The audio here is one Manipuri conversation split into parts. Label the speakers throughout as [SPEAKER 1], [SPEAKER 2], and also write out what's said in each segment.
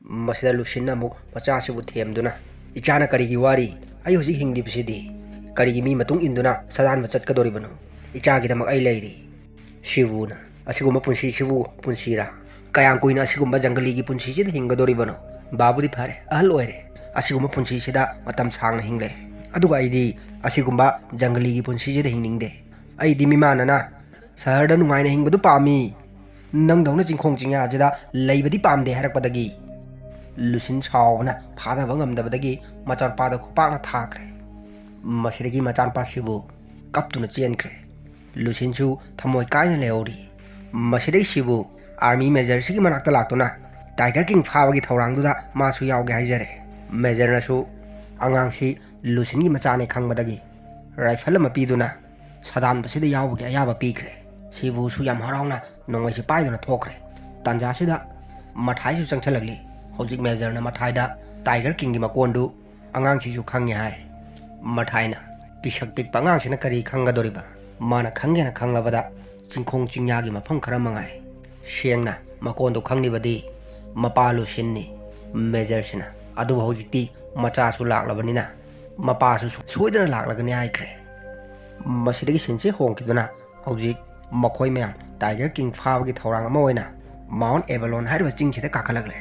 [SPEAKER 1] ꯃꯁꯤꯗ ꯂꯨꯁꯤꯟꯅ ꯑꯃꯨꯛ ꯃꯆꯥꯁꯤꯕꯨ ꯊꯦꯝꯗꯨꯅ ꯏꯆꯥꯅ ꯀꯔꯤꯒꯤ ꯋꯥꯔꯤ ꯑꯩ ꯍꯧꯖꯤꯛ ꯍꯤꯡꯂꯤꯕꯁꯤꯗꯤ ꯀꯔꯤꯒꯤ ꯃꯤ ꯃꯇꯨꯡ ꯏꯟꯗꯨꯅ ꯁꯥꯗꯥꯟꯕ ꯆꯠꯀꯗꯧꯔꯤꯕꯅꯣ ꯏꯆꯥꯒꯤꯗꯃꯛ ꯑꯩ ꯂꯩꯔꯤ ꯁꯤꯕꯨꯅ ꯑꯁꯤꯒꯨꯝꯕ ꯄꯨꯟꯁꯤꯁꯤꯕꯨ ꯄꯨꯟꯁꯤꯔꯥ ꯀꯌꯥꯝ ꯀꯨꯏꯅ ꯑꯁꯤꯒꯨꯝꯕ ꯖꯪꯒꯂꯤꯒꯤ ꯄꯨꯟꯁꯤꯁꯤꯗ ꯍꯤꯡꯒꯗꯧꯔꯤꯕꯅꯣ ꯕꯥꯕꯨꯗꯤ ꯐꯔꯦ ꯑꯍꯜ ꯑꯣꯏꯔꯦ ꯑꯁꯤꯒꯨꯝꯕ ꯄꯨꯟꯁꯤꯁꯤꯗ ꯃꯇꯝ ꯁꯥꯡꯅ ꯍꯤꯡꯂꯦ ꯑꯗꯨꯒ ꯑꯩꯗꯤ ꯑꯁꯤꯒꯨꯝꯕ ꯖꯪꯒꯂꯤꯒꯤ ꯄꯨꯟꯁꯤꯁꯤꯗ ꯍꯤꯡꯅꯤꯡꯗꯦ ꯑꯩꯗꯤ ꯃꯤꯃꯥꯟꯅꯅ ꯁꯍꯔꯗ ꯅꯨꯡꯉꯥꯏꯅ ꯍꯤꯡꯕꯗꯨ ꯄꯥꯝꯃꯤ ꯅꯪꯗꯧꯅ ꯆꯤꯡꯈꯣꯡ ꯆꯤꯡꯌꯥꯁꯤꯗ ꯂꯩꯕꯗꯤ ꯄꯥꯝꯗꯦ ꯍꯥꯏꯔꯛꯄꯗꯒꯤ ꯂꯨꯁꯤꯟ ꯁꯥꯎꯕꯅ ꯐꯥꯗꯕ ꯉꯝꯗꯕꯗꯒꯤ ꯃꯆꯥꯅꯨꯄꯥꯗ ꯈꯨꯄꯥꯛꯅ ꯊꯥꯈ꯭ꯔꯦ ꯃꯁꯤꯗꯒꯤ ꯃꯆꯥꯅꯨꯄꯥꯁꯤꯕꯨ ꯀꯞꯇꯨꯅ ꯆꯦꯟꯈ꯭ꯔꯦ ꯂꯨꯁꯤꯟꯁꯨ ꯊꯃꯣꯏ ꯀꯥꯏꯅ ꯂꯩꯍꯧꯔꯤ ꯃꯁꯤꯗꯒꯤ ꯁꯤꯕꯨ ꯑꯥꯔꯃꯤ ꯃꯦꯖꯔꯁꯤꯒꯤ ꯃꯅꯥꯛꯇ ꯂꯥꯛꯇꯨꯅ ꯇꯥꯏꯒꯔ ꯀꯤꯡ ꯐꯥꯕꯒꯤ ꯊꯧꯔꯥꯡꯗꯨꯗ ꯃꯥꯁꯨ ꯌꯥꯎꯒꯦ ꯍꯥꯏꯖꯔꯦ ꯃꯦꯖꯔꯅꯁꯨ ꯑꯉꯥꯡꯁꯤ ꯂꯨꯁꯤꯟꯒꯤ ꯃꯆꯥꯅꯦ ꯈꯪꯕꯗꯒꯤ ꯔꯥꯏꯐꯜ ꯑꯃ ꯄꯤꯗꯨꯅ ꯁꯥꯗꯥꯟꯕꯁꯤꯗ ꯌꯥꯎꯕꯒꯤ ꯑꯌꯥꯕ ꯄꯤꯈ꯭ꯔꯦ ꯁꯤꯕꯨꯁꯨ ꯌꯥꯝ ꯍꯔꯥꯎꯅ ꯅꯣꯡꯃꯩꯁꯤ ꯄꯥꯏꯗꯨꯅ ꯊꯣꯛꯈ꯭ꯔꯦ ꯇꯥꯟꯖꯥꯁꯤꯗ ꯃꯊꯥꯏꯁꯨ ꯆꯪꯁꯤꯜꯂꯛꯂꯤ ꯍꯧꯖꯤꯛ ꯃꯦꯖꯔꯅ ꯃꯊꯥꯏꯗ ꯇꯥꯏꯒꯔ ꯀꯤꯡꯒꯤ ꯃꯀꯣꯟꯗꯨ ꯑꯉꯥꯡꯁꯤꯁꯨ ꯈꯪꯉꯦ ꯍꯥꯏ ꯃꯊꯥꯏꯅ ꯄꯤꯁꯛ ꯄꯤꯛꯄ ꯑꯉꯥꯡꯁꯤꯅ ꯀꯔꯤ ꯈꯪꯒꯗꯧꯔꯤꯕ ꯃꯥꯅ ꯈꯪꯒꯦꯅ ꯈꯪꯂꯕꯗ ꯆꯤꯡꯈꯣꯡ ꯆꯤꯡꯌꯥꯒꯤ ꯃꯐꯝ ꯈꯔ ꯃꯉꯥꯏ ꯁꯦꯡꯅ ꯃꯀꯣꯟꯗꯨ ꯈꯪꯂꯤꯕꯗꯤ ꯃꯄꯥ ꯂꯨꯁꯤꯟꯅꯤ ꯃꯦꯖꯔꯁꯤꯅ ꯑꯗꯨꯕꯨ ꯍꯧꯖꯤꯛꯇꯤ ꯃꯆꯥꯁꯨ ꯂꯥꯛꯂꯕꯅꯤꯅ ꯃꯄꯥꯁꯨ ꯁꯣꯏꯗꯅ ꯂꯥꯛꯂꯒꯅꯤ ꯍꯥꯏꯈ꯭ꯔꯦ ꯃꯁꯤꯗꯒꯤ ꯁꯤꯟꯁꯤ ꯍꯣꯡꯈꯤꯗꯨꯅ ꯍꯧꯖꯤꯛ ꯃꯈꯣꯏ ꯃꯌꯥꯝ ꯇꯥꯏꯒꯔ ꯀꯤꯡ ꯐꯥꯕꯒꯤ ꯊꯧꯔꯥꯡ ꯑꯃ ꯑꯣꯏꯅ ꯃꯥꯎꯟ ꯑꯦꯕꯂꯣꯟ ꯍꯥꯏꯔꯤꯕ ꯆꯤꯡꯁꯤꯗ ꯀꯥꯈꯠꯂꯛꯂꯦ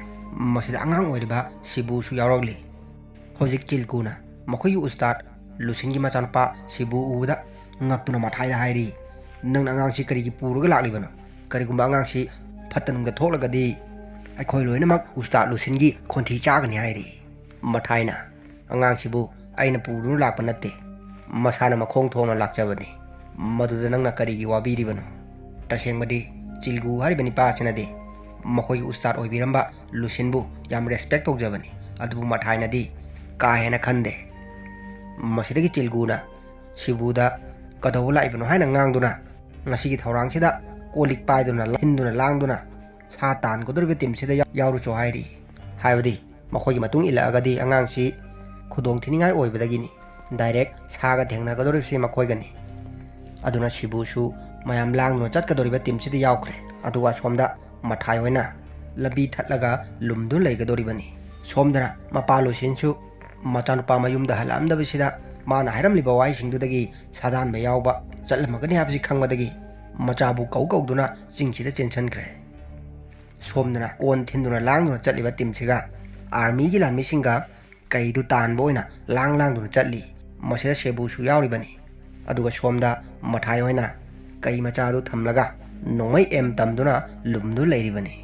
[SPEAKER 1] ꯃꯁꯤꯗ ꯑꯉꯥꯡ ꯑꯣꯏꯔꯤꯕ ꯁꯤꯕꯨꯁꯨ ꯌꯥꯎꯔꯛꯂꯤ ꯍꯧꯖꯤꯛ ꯆꯤꯜꯀꯨꯅ ꯃꯈꯣꯏꯒꯤ ꯎꯁꯇꯥꯗ ꯂꯨꯁꯤꯟꯒꯤ ꯃꯆꯥꯅꯨꯄꯥ ꯁꯤꯕꯨ ꯎꯕꯗ ꯉꯛꯇꯨꯅ ꯃꯊꯥꯏꯗ ꯍꯥꯏꯔꯤ ꯅꯪꯅ ꯑꯉꯥꯡꯁꯤ ꯀꯔꯤꯒꯤ ꯄꯨꯔꯒ ꯂꯥꯛꯂꯤꯕꯅꯣ ꯀꯔꯤꯒꯨꯝꯕ ꯑꯉꯥꯡꯁꯤ ꯐꯠꯇ ꯅꯨꯡꯗ ꯊꯣꯛꯂꯒꯗꯤ ꯑꯩꯈꯣꯏ ꯂꯣꯏꯅꯃꯛ ꯎꯁꯇꯥꯗ ꯂꯨꯁꯤꯟꯒꯤ ꯈꯣꯟꯊꯤ ꯆꯥꯒꯅꯤ ꯍꯥꯏꯔꯤ ꯃꯊꯥꯏꯅ ꯑꯉꯥꯡꯁꯤꯕꯨ ꯑꯩꯅ ꯄꯨꯗꯨꯅ ꯂꯥꯛꯄ ꯅꯠꯇꯦ ꯃꯁꯥꯅ ꯃꯈꯣꯡ ꯊꯣꯡꯅ ꯂꯥꯛꯆꯕꯅꯤ ꯃꯗꯨꯗ ꯅꯪꯅ ꯀꯔꯤꯒꯤ ꯋꯥꯕꯤꯔꯤꯕꯅꯣ ꯇꯁꯦꯡꯕꯗꯤ ꯆꯤꯜꯒꯨ ꯍꯥꯏꯔꯤꯕ ꯅꯤꯄꯥꯁꯤꯅꯗꯤ ꯃꯈꯣꯏꯒꯤ ꯎꯁꯇꯥꯗ ꯑꯣꯏꯕꯤꯔꯝꯕ ꯂꯨꯁꯤꯟꯕꯨ ꯌꯥꯝ ꯔꯦꯁꯄꯦꯛ ꯇꯧꯖꯕꯅꯤ ꯑꯗꯨꯕꯨ ꯃꯊꯥꯏꯅꯗꯤ ꯀꯥ ꯍꯦꯟꯅ ꯈꯟꯗꯦ ꯃꯁꯤꯗꯒꯤ ꯆꯤꯜꯒꯨꯅ ꯁꯤꯕꯨꯗ ꯀꯗꯧꯕ ꯂꯥꯛꯏꯕꯅꯣ ꯍꯥꯏꯅ ꯉꯥꯡꯗꯨꯅ ꯉꯁꯤꯒꯤ ꯊꯧꯔꯥꯡꯁꯤꯗ ꯀꯣꯜꯂꯤꯛ ꯄꯥꯏꯗꯨꯅ ꯍꯤꯟꯗꯨꯅ ꯂꯥꯡꯗꯨꯅ ꯁꯥ ꯇꯥꯟꯒꯗꯧꯔꯤꯕ ꯇꯤꯝꯁꯤꯗ ꯌꯥꯎꯔꯨꯆꯣ ꯍꯥꯏꯔꯤ ꯍꯥꯏꯕꯗꯤ ꯃꯈꯣꯏꯒꯤ ꯃꯇꯨꯡ ꯏꯜꯂꯛꯑꯒꯗꯤ ꯑꯉꯥꯡꯁꯤ ꯈꯨꯗꯣꯡꯊꯤꯅꯤꯡꯉꯥꯏ ꯑꯣꯏꯕꯗꯒꯤꯅꯤ ꯗꯥꯏꯔꯦꯛ ꯁꯥꯒ ꯊꯦꯡꯅꯒꯗꯧꯔꯤꯕꯁꯤ ꯃꯈꯣꯏꯒꯅꯤ ꯑꯗꯨꯅ ꯁꯤꯕꯨꯁꯨ ꯃꯌꯥꯝ ꯂꯥꯡꯗꯨꯅ ꯆꯠꯀꯗꯧꯔꯤꯕ ꯇꯤꯝꯁꯤꯗ ꯌꯥꯎꯈ꯭ರೆ ꯑꯗꯨꯒ ꯁꯣꯝꯗ ꯃꯊꯥꯏ ꯍꯣꯏꯅ ꯂꯝꯕꯤ ꯊꯠꯂꯒ ꯂꯨꯝꯗꯨꯅ ꯂꯩꯒꯗꯧꯔꯤꯕꯅꯤ ꯁꯣꯝꯗꯅ ꯃꯄꯥ ꯂꯨꯁꯤꯟꯁꯨ ꯃꯆꯥꯅꯨꯄꯥ ꯃꯌꯨꯝꯗ ꯍꯜꯂꯛꯑꯝꯗꯕꯁꯤꯗ ꯃꯥꯅ ꯍꯥꯏꯔꯝꯂꯤꯕ ꯋꯥꯍꯩꯁꯤꯡꯗꯨꯗꯒꯤ ꯁꯥꯗꯥꯟꯕ ꯌꯥꯎꯕ ꯆꯠꯂꯝꯃꯒꯅꯤ ꯍꯥꯏꯕꯁꯤ ꯈꯪꯕꯗꯒꯤ ꯃꯆꯥꯕꯨ ꯀꯧꯗꯨꯅ ꯆꯤꯡꯁꯤꯗ ꯆꯦꯟꯁꯤꯟꯈ꯭ꯔꯦ ꯁꯣꯝꯗꯅ ꯀꯣꯟ ꯊꯤꯟꯗꯨꯅ ꯂꯥꯡꯗꯨꯅ ꯆꯠꯂꯤꯕ ꯇꯤꯝꯁꯤꯒ ꯑꯥꯔꯃꯤꯒꯤ ꯂꯥꯟꯃꯤꯁꯤꯡꯒ ꯀꯩꯗꯨ ꯇꯥꯟꯕ ꯑꯣꯏꯅ ꯂꯥꯡꯗꯨꯅ ꯆꯠꯂꯤ ꯃꯁꯤꯗ ꯁꯦꯕꯨꯁꯨ ꯌꯥꯎꯔꯤꯕꯅꯤ ꯑꯗꯨꯒ ꯁꯣꯝꯗ ꯃꯊꯥꯏ ꯍꯣꯏꯅ ꯀꯩ ꯃꯆꯥꯗꯨ ꯊꯝꯂꯒ ꯅꯣꯡꯃꯩ ꯑꯦꯝ ꯇꯝꯗꯨꯅ ꯂꯨꯝꯗꯨ ꯂꯩꯔꯤꯕꯅꯤ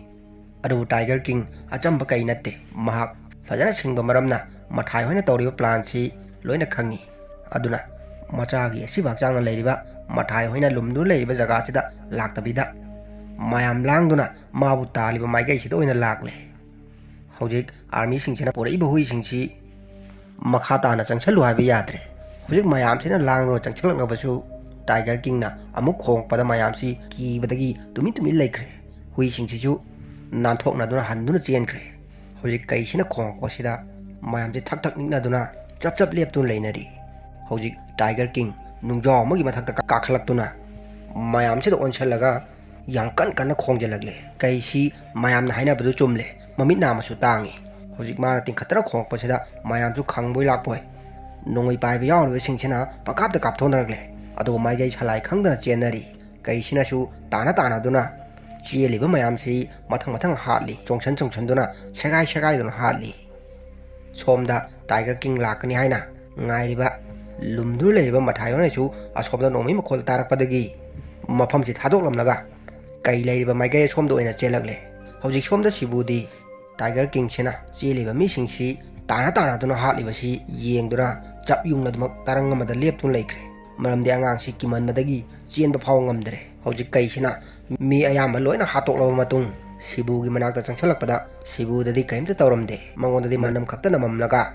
[SPEAKER 1] ꯑꯗꯨꯕꯨ ꯇꯥꯏꯒꯔ ꯀꯤꯡ ꯑꯆꯝꯕ ꯀꯩ ꯅꯠꯇꯦ ꯃꯍꯥꯛ ꯐꯖꯅ ꯁꯤꯡꯕ ꯃꯔꯝꯅ ꯃꯊꯥꯏ ꯍꯣꯏꯅ ꯇꯧꯔꯤꯕ ꯄ꯭ꯂꯥꯟꯁꯤ ꯂꯣꯏꯅ ꯈꯪꯉꯤ ꯑꯗꯨꯅ ꯃꯆꯥꯒꯤ ꯑꯁꯤꯕ ꯍꯛꯆꯥꯡꯅ ꯂꯩꯔꯤꯕ ꯃꯊꯥꯏ ꯍꯣꯏꯅ ꯂꯨꯝꯗꯨꯅ ꯂꯩꯔꯤꯕ ꯖꯒꯥꯁꯤꯗ ꯂꯥꯛꯇꯕꯤꯗ ꯃꯌꯥꯝ ꯂꯥꯡꯗꯨꯅ ꯃꯥꯕꯨ ꯇꯥꯜꯂꯤꯕ ꯃꯥꯏꯀꯩꯁꯤꯗ ꯑꯣꯏꯅ ꯂꯥꯛꯂꯦ ꯍꯧꯖꯤꯛ ꯑꯥꯔꯃꯤꯁꯤꯡꯁꯤꯅ ꯄꯨꯔꯛꯏꯕ ꯍꯨꯏꯁꯤꯡꯁꯤ ꯃꯈꯥ ꯇꯥꯅ ꯆꯪꯁꯜꯂꯨ ꯍꯥꯏꯕ ꯌꯥꯗ꯭ꯔꯦ ꯍꯧꯖꯤꯛ ꯃꯌꯥꯝꯁꯤꯅ ꯂꯥꯡꯗꯨꯅ ꯆꯪꯁꯜꯂꯛꯅꯕꯁꯨ ꯇꯥꯏꯒꯔ ꯀꯤꯡꯅ ꯑꯃꯨꯛ ꯈꯣꯡꯉꯛꯄꯗ ꯃꯌꯥꯝꯁꯤ ꯀꯤꯕꯗꯒꯤ ꯇꯨꯃꯤꯟ ꯂꯩꯈ꯭ꯔꯦ ꯍꯨꯏꯁꯤꯡꯁꯤꯁꯨ ꯅꯥꯟꯊꯣꯛꯅꯗꯨꯅ ꯍꯟꯗꯨꯅ ꯆꯦꯟꯈ꯭ꯔꯦ ꯍꯧꯖꯤꯛ ꯀꯩꯁꯤꯅ ꯈꯣꯡꯉꯛꯄꯁꯤꯗ ꯃꯌꯥꯝꯁꯤ ꯊꯛ ꯅꯤꯛꯅꯗꯨꯅ ꯆꯞ ꯂꯦꯞꯇꯨꯅ ꯂꯩꯅꯔꯤ ꯍꯧꯖꯤꯛ ꯇꯥꯏꯒꯔ ꯀꯤꯡ ꯅꯨꯡꯖꯥꯎ ꯑꯃꯒꯤ ꯃꯊꯛꯇ ꯀꯥꯈꯠꯂꯛꯇꯨꯅ ꯃꯌꯥꯝꯁꯤꯗ ꯑꯣꯟꯁꯜꯂꯒ ꯌꯥꯝ ꯀꯟꯅ ꯈꯣꯡꯖꯜꯂꯛꯂꯦ ꯀꯩꯁꯤ ꯃꯌꯥꯝꯅ ꯍꯥꯏꯅꯕꯗꯨ ꯆꯨꯝꯂꯦ ꯃꯃꯤꯠ ꯅꯥꯃꯁꯨ ꯇꯥꯡꯉꯤ ꯍꯧꯖꯤꯛ ꯃꯥꯅ ꯇꯤꯡꯈꯠꯇꯅ ꯈꯣꯡꯉꯛꯄꯁꯤꯗ ꯃꯌꯥꯝꯁꯨ ꯈꯪꯕꯣꯏ ꯂꯥꯛꯄꯣꯏ ꯅꯣꯡꯃꯩ ꯄꯥꯏꯕ ꯌꯥꯎꯔꯤꯕꯁꯤꯡꯁꯤꯅ ꯄꯪꯀꯥꯞꯇ ꯀꯥꯞꯊꯣꯛꯅꯔꯛꯂꯦ ꯑꯗꯨꯒ ꯃꯥꯏꯀꯩ ꯁꯂꯥꯏ ꯈꯪꯗꯅ ꯆꯦꯟꯅꯔꯤ ꯀꯩꯁꯤꯅꯁꯨ ꯇꯥꯟꯅꯗꯨꯅ ꯆꯦꯜꯂꯤꯕ ꯃꯌꯥꯝꯁꯤ ꯃꯊꯪ ꯍꯥꯠꯂꯤ ꯆꯣꯡꯁꯟꯗꯨꯅ ꯁꯦꯒꯥꯏꯗꯨꯅ ꯍꯥꯠꯂꯤ ꯁꯣꯝꯗ ꯇꯥꯏꯒꯔ ꯀꯤꯡ ꯂꯥꯛꯀꯅꯤ ꯍꯥꯏꯅ ꯉꯥꯏꯔꯤꯕ ꯂꯨꯝꯗꯨ ꯂꯩꯔꯤꯕ ꯃꯊꯥꯏ ꯍꯣꯏꯅꯁꯨ ꯑꯁꯣꯝꯗ ꯅꯣꯡꯃꯩ ꯃꯈꯣꯜ ꯇꯥꯔꯛꯄꯗꯒꯤ ꯃꯐꯝꯁꯤ ꯊꯥꯗꯣꯛꯂꯝꯂꯒ ꯀꯩ ꯂꯩꯔꯤꯕ ꯃꯥꯏꯀꯩ ꯑꯁꯣꯝꯗ ꯑꯣꯏꯅ ꯆꯦꯜꯂꯛꯂꯦ ꯍꯧꯖꯤꯛ ꯁꯣꯝꯗ ꯁꯤꯕꯨꯗꯤ ꯇꯥꯏꯒꯔ ꯀꯤꯡꯁꯤꯅ ꯆꯦꯜꯂꯤꯕ ꯃꯤꯁꯤꯡꯁꯤ ꯇꯥꯟꯅꯗꯨꯅ ꯍꯥꯠꯂꯤꯕꯁꯤ ꯌꯦꯡꯗꯨꯅ ꯆꯞ ꯌꯨꯡꯅꯗꯨꯃꯛ ꯇꯔꯪ ꯑꯃꯗ ꯂꯦꯞꯇꯨꯅ ꯂꯩꯈ꯭ꯔꯦ ꯃꯔꯝꯗꯤ ꯑꯉꯥꯡꯁꯤ ꯀꯤꯃꯟꯕꯗꯒꯤ ꯆꯦꯟꯕ ꯐꯥꯎ ꯉꯝꯗ꯭ꯔꯦ ꯍꯧꯖꯤꯛ ꯀꯩꯁꯤꯅ ꯃꯤ ꯑꯌꯥꯝꯕ ꯂꯣꯏꯅ ꯍꯥꯠꯇꯣꯛꯂꯕ ꯃꯇꯨꯡ ꯁꯤꯕꯨꯒꯤ ꯃꯅꯥꯛꯇ ꯆꯪꯁꯜꯂꯛꯄꯗ ꯁꯤꯕꯨꯗꯗꯤ ꯀꯔꯤꯝꯇ ꯇꯧꯔꯝꯗꯦ ꯃꯉꯣꯟꯗꯗꯤ ꯃꯅꯝ ꯈꯛꯇ ꯅꯝꯃꯝꯂꯒ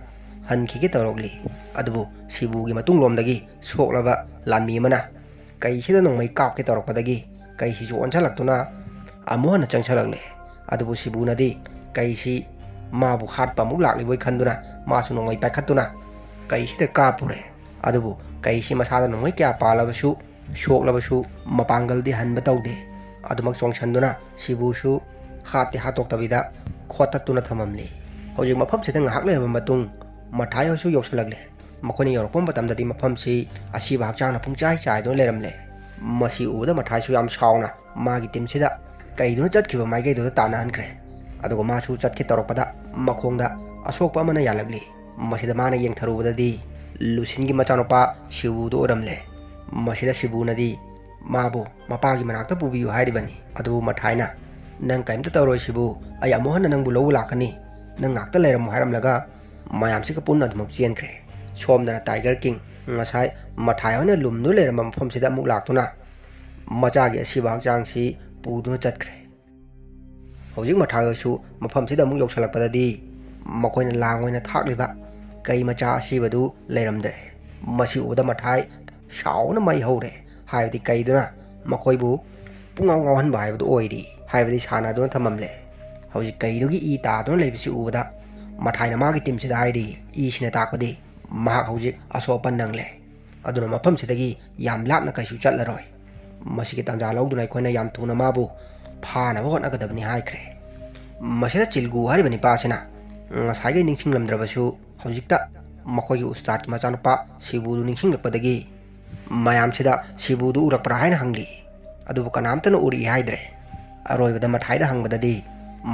[SPEAKER 1] ꯍꯟꯈꯤꯒꯦ ꯇꯧꯔꯛꯂꯤ ꯑꯗꯨꯕꯨ ꯁꯤꯕꯨꯒꯤ ꯃꯇꯨꯡꯂꯣꯝꯗꯒꯤ ꯁꯣꯛꯂꯕ ꯂꯥꯟꯃꯤ ꯑꯃꯅ ꯀꯩꯁꯤꯗ ꯅꯣꯡꯃꯩ ꯀꯥꯞꯀꯦ ꯇꯧꯔꯛꯄꯗꯒꯤ ꯀꯩꯁꯤꯁꯨ ꯑꯣꯟꯁꯜꯂꯛꯇꯨꯅ ꯑꯃꯨꯛ ꯍꯟꯅ ꯆꯪꯁꯜꯂꯛꯂꯦ ꯑꯗꯨꯕꯨ ꯁꯤꯕꯨꯅꯗꯤ ꯀꯩꯁꯤ ꯃꯥꯕꯨ ꯍꯥꯠꯄ ꯑꯃꯨꯛ ꯂꯥꯛꯂꯤꯕꯣꯏ ꯈꯟꯗꯨꯅ ꯃꯥꯁꯨ ꯅꯣꯡꯃꯩ ꯄꯥꯏꯈꯠꯇꯨꯅ ꯀꯩꯁꯤꯗ ꯀꯥꯞꯄꯨꯔꯦ ꯑꯗꯨꯕꯨ ꯀꯩꯁꯤ ꯃꯁꯥꯗ ꯅꯣꯡꯃꯩ ꯀꯌꯥ ꯄꯥꯜꯂꯕꯁꯨ ꯁꯣꯛꯂꯕꯁꯨ ꯃꯄꯥꯡꯒꯜꯗꯤ ꯍꯟꯕ ꯇꯧꯗꯦ ꯑꯗꯨꯃꯛ ꯆꯣꯡꯁꯟꯗꯨꯅ ꯁꯤꯕꯨꯁꯨ ꯍꯥꯠꯇꯣꯛꯇꯕꯤꯗ ꯈꯣꯠꯇꯠꯇꯨꯅ ꯊꯝꯃꯝꯂꯤ ꯍꯧꯖꯤꯛ ꯃꯐꯝꯁꯤꯗ ꯉꯥꯏꯍꯥꯛ ꯂꯩꯔꯕ ꯃꯇꯨꯡ ꯃꯊꯥꯏ ꯍꯣꯏꯁꯨ ꯌꯧꯁꯜꯂꯛꯂꯦ ꯃꯈꯣꯏꯅ ꯌꯧꯔꯛꯄ ꯃꯇꯝꯗꯗꯤ ꯃꯐꯝꯁꯤ ꯑꯁꯤꯕ ꯍꯛꯆꯥꯡꯅ ꯄꯨꯡꯆꯥꯏ ꯆꯥꯏꯗꯨꯅ ꯂꯩꯔꯝꯂꯦ ꯃꯁꯤ ꯎꯕꯗ ꯃꯊꯥꯏꯁꯨ ꯌꯥꯝ ꯁꯥꯎꯅ ꯃꯥꯒꯤ ꯇꯤꯝꯁꯤꯗ ꯀꯩꯗꯨꯅ ꯆꯠꯈꯤꯕ ꯃꯥꯏꯀꯩꯗꯨꯗ ꯇꯥꯟꯅꯍꯟꯈ꯭ꯔꯦ ꯑꯗꯨꯒ ꯃꯥꯁꯨ ꯆꯠꯈꯤ ꯇꯧꯔꯛꯄꯗ ꯃꯈꯣꯡꯗ ꯑꯁꯣꯛꯄ ꯑꯃꯅ ꯌꯥꯜꯂꯛꯂꯤ ꯃꯁꯤꯗ ꯃꯥꯅ ꯌꯦꯡꯊꯔꯨꯕꯗꯗꯤ ꯂꯨꯁꯤꯟꯒꯤ ꯃꯆꯥꯅꯨꯄꯥ ꯁꯤꯕꯨꯗꯨ ꯑꯣꯏꯔꯝꯂꯦ ꯃꯁꯤꯗ ꯁꯤꯕꯨꯅꯗꯤ ꯃꯥꯕꯨ ꯃꯄꯥꯒꯤ ꯃꯅꯥꯛꯇ ꯄꯨꯕꯤꯌꯨ ꯍꯥꯏꯔꯤꯕꯅꯤ ꯑꯗꯨꯕꯨ ꯃꯊꯥꯏꯅ ꯅꯪ ꯀꯩꯝꯇ ꯇꯧꯔꯣꯏ ꯁꯤꯕꯨ ꯑꯩ ꯑꯃꯨꯛ ꯍꯟꯅ ꯅꯪꯕꯨ ꯂꯧꯕ ꯂꯥꯛꯀꯅꯤ ꯅꯪ ꯉꯥꯛꯇ ꯂꯩꯔꯝꯃꯨ ꯍꯥꯏꯔꯝꯂꯒ ꯃꯌꯥꯝꯁꯤꯒ ꯄꯨꯟꯅ ꯑꯗꯨꯃꯛ ꯆꯦꯟꯈ꯭ꯔꯦ ꯁꯣꯝꯗꯅ ꯇꯥꯏꯒꯔ ꯀꯤꯡ ꯉꯁꯥꯏ ꯃꯊꯥꯏ ꯍꯣꯏꯅ ꯂꯨꯝꯗꯨꯅ ꯂꯩꯔꯝꯕ ꯃꯐꯝꯁꯤꯗ ꯑꯃꯨꯛ ꯂꯥꯛꯇꯨꯅ ꯃꯆꯥꯒꯤ ꯑꯁꯤꯕ ꯍꯛꯆꯥꯡꯁꯤ ꯄꯨꯗꯨꯅ ꯆꯠꯈ꯭ꯔꯦ ꯍꯧꯖꯤꯛ ꯃꯊꯥꯏ ꯍꯣꯏꯁꯨ ꯃꯐꯝꯁꯤꯗ ꯑꯃꯨꯛ ꯌꯧꯁꯜꯂꯛꯄꯗꯗꯤ ꯃꯈꯣꯏꯅ ꯂꯥꯡ ꯑꯣꯏꯅ ꯊꯥꯛꯂꯤꯕ ꯀꯩ ꯃꯆꯥ ꯑꯁꯤꯕꯗꯨ ꯂꯩꯔꯝꯗ꯭ꯔꯦ ꯃꯁꯤ ꯎꯕꯗ ꯃꯊꯥꯏ ꯁꯥꯎꯅ ꯃꯩ ꯍꯧꯔꯦ ꯍꯥꯏꯕꯗꯤ ꯀꯩꯗꯨꯅ ꯃꯈꯣꯏꯕꯨ ꯄꯨꯡꯉꯥꯎ ꯉꯥꯎꯍꯟꯕ ꯍꯥꯏꯕꯗꯨ ꯑꯣꯏꯔꯤ ꯍꯥꯏꯕꯗꯤ ꯁꯥꯟꯅꯗꯨꯅ ꯊꯝꯃꯝꯂꯦ ꯍꯧꯖꯤꯛ ꯀꯩꯗꯨꯒꯤ ꯏ ꯇꯥꯗꯨꯅ ꯂꯩꯕꯁꯤ ꯎꯕꯗ ꯃꯊꯥꯏꯅ ꯃꯥꯒꯤ ꯇꯤꯝꯁꯤꯗ ꯍꯥꯏꯔꯤ ꯏꯁꯤꯅ ꯇꯥꯛꯄꯗꯤ ꯃꯍꯥꯛ ꯍꯧꯖꯤꯛ ꯑꯁꯣꯛ ꯑꯄꯟ ꯅꯪꯂꯦ ꯑꯗꯨꯅ ꯃꯐꯝꯁꯤꯗꯒꯤ ꯌꯥꯝ ꯂꯥꯞꯅ ꯀꯩꯁꯨ ꯆꯠꯂꯔꯣꯏ ꯃꯁꯤꯒꯤ ꯇꯥꯟꯖꯥ ꯂꯧꯗꯨꯅ ꯑꯩꯈꯣꯏꯅ ꯌꯥꯝ ꯊꯨꯅ ꯃꯥꯕꯨ ꯐꯥꯅꯕ ꯍꯣꯠꯅꯒꯗꯕꯅꯤ ꯍꯥꯏꯈ꯭ꯔꯦ ꯃꯁꯤꯗ ꯆꯤꯜꯒꯨ ꯍꯥꯏꯔꯤꯕ ꯅꯤꯄꯥꯁꯤꯅ ꯉꯁꯥꯏꯒꯤ ꯅꯤꯡꯁꯤꯡꯂꯝꯗ꯭ꯔꯕꯁꯨ ꯍꯧꯖꯤꯛꯇ ꯃꯈꯣꯏꯒꯤ ꯎꯁꯇꯥꯗꯀꯤ ꯃꯆꯥꯅꯨꯄꯥ ꯁꯤꯕꯨꯗꯨ ꯅꯤꯡꯁꯤꯡꯂꯛꯄꯗꯒꯤ ꯃꯌꯥꯝꯁꯤꯗ ꯁꯤꯕꯨꯗꯨ ꯎꯔꯛꯄ꯭ꯔꯥ ꯍꯥꯏꯅ ꯍꯪꯂꯤ ꯑꯗꯨꯕꯨ ꯀꯅꯥꯝꯇꯅ ꯎꯔꯛꯏ ꯍꯥꯏꯗ꯭ꯔꯦ ꯑꯔꯣꯏꯕꯗ ꯃꯊꯥꯏꯗ ꯍꯪꯕꯗꯗꯤ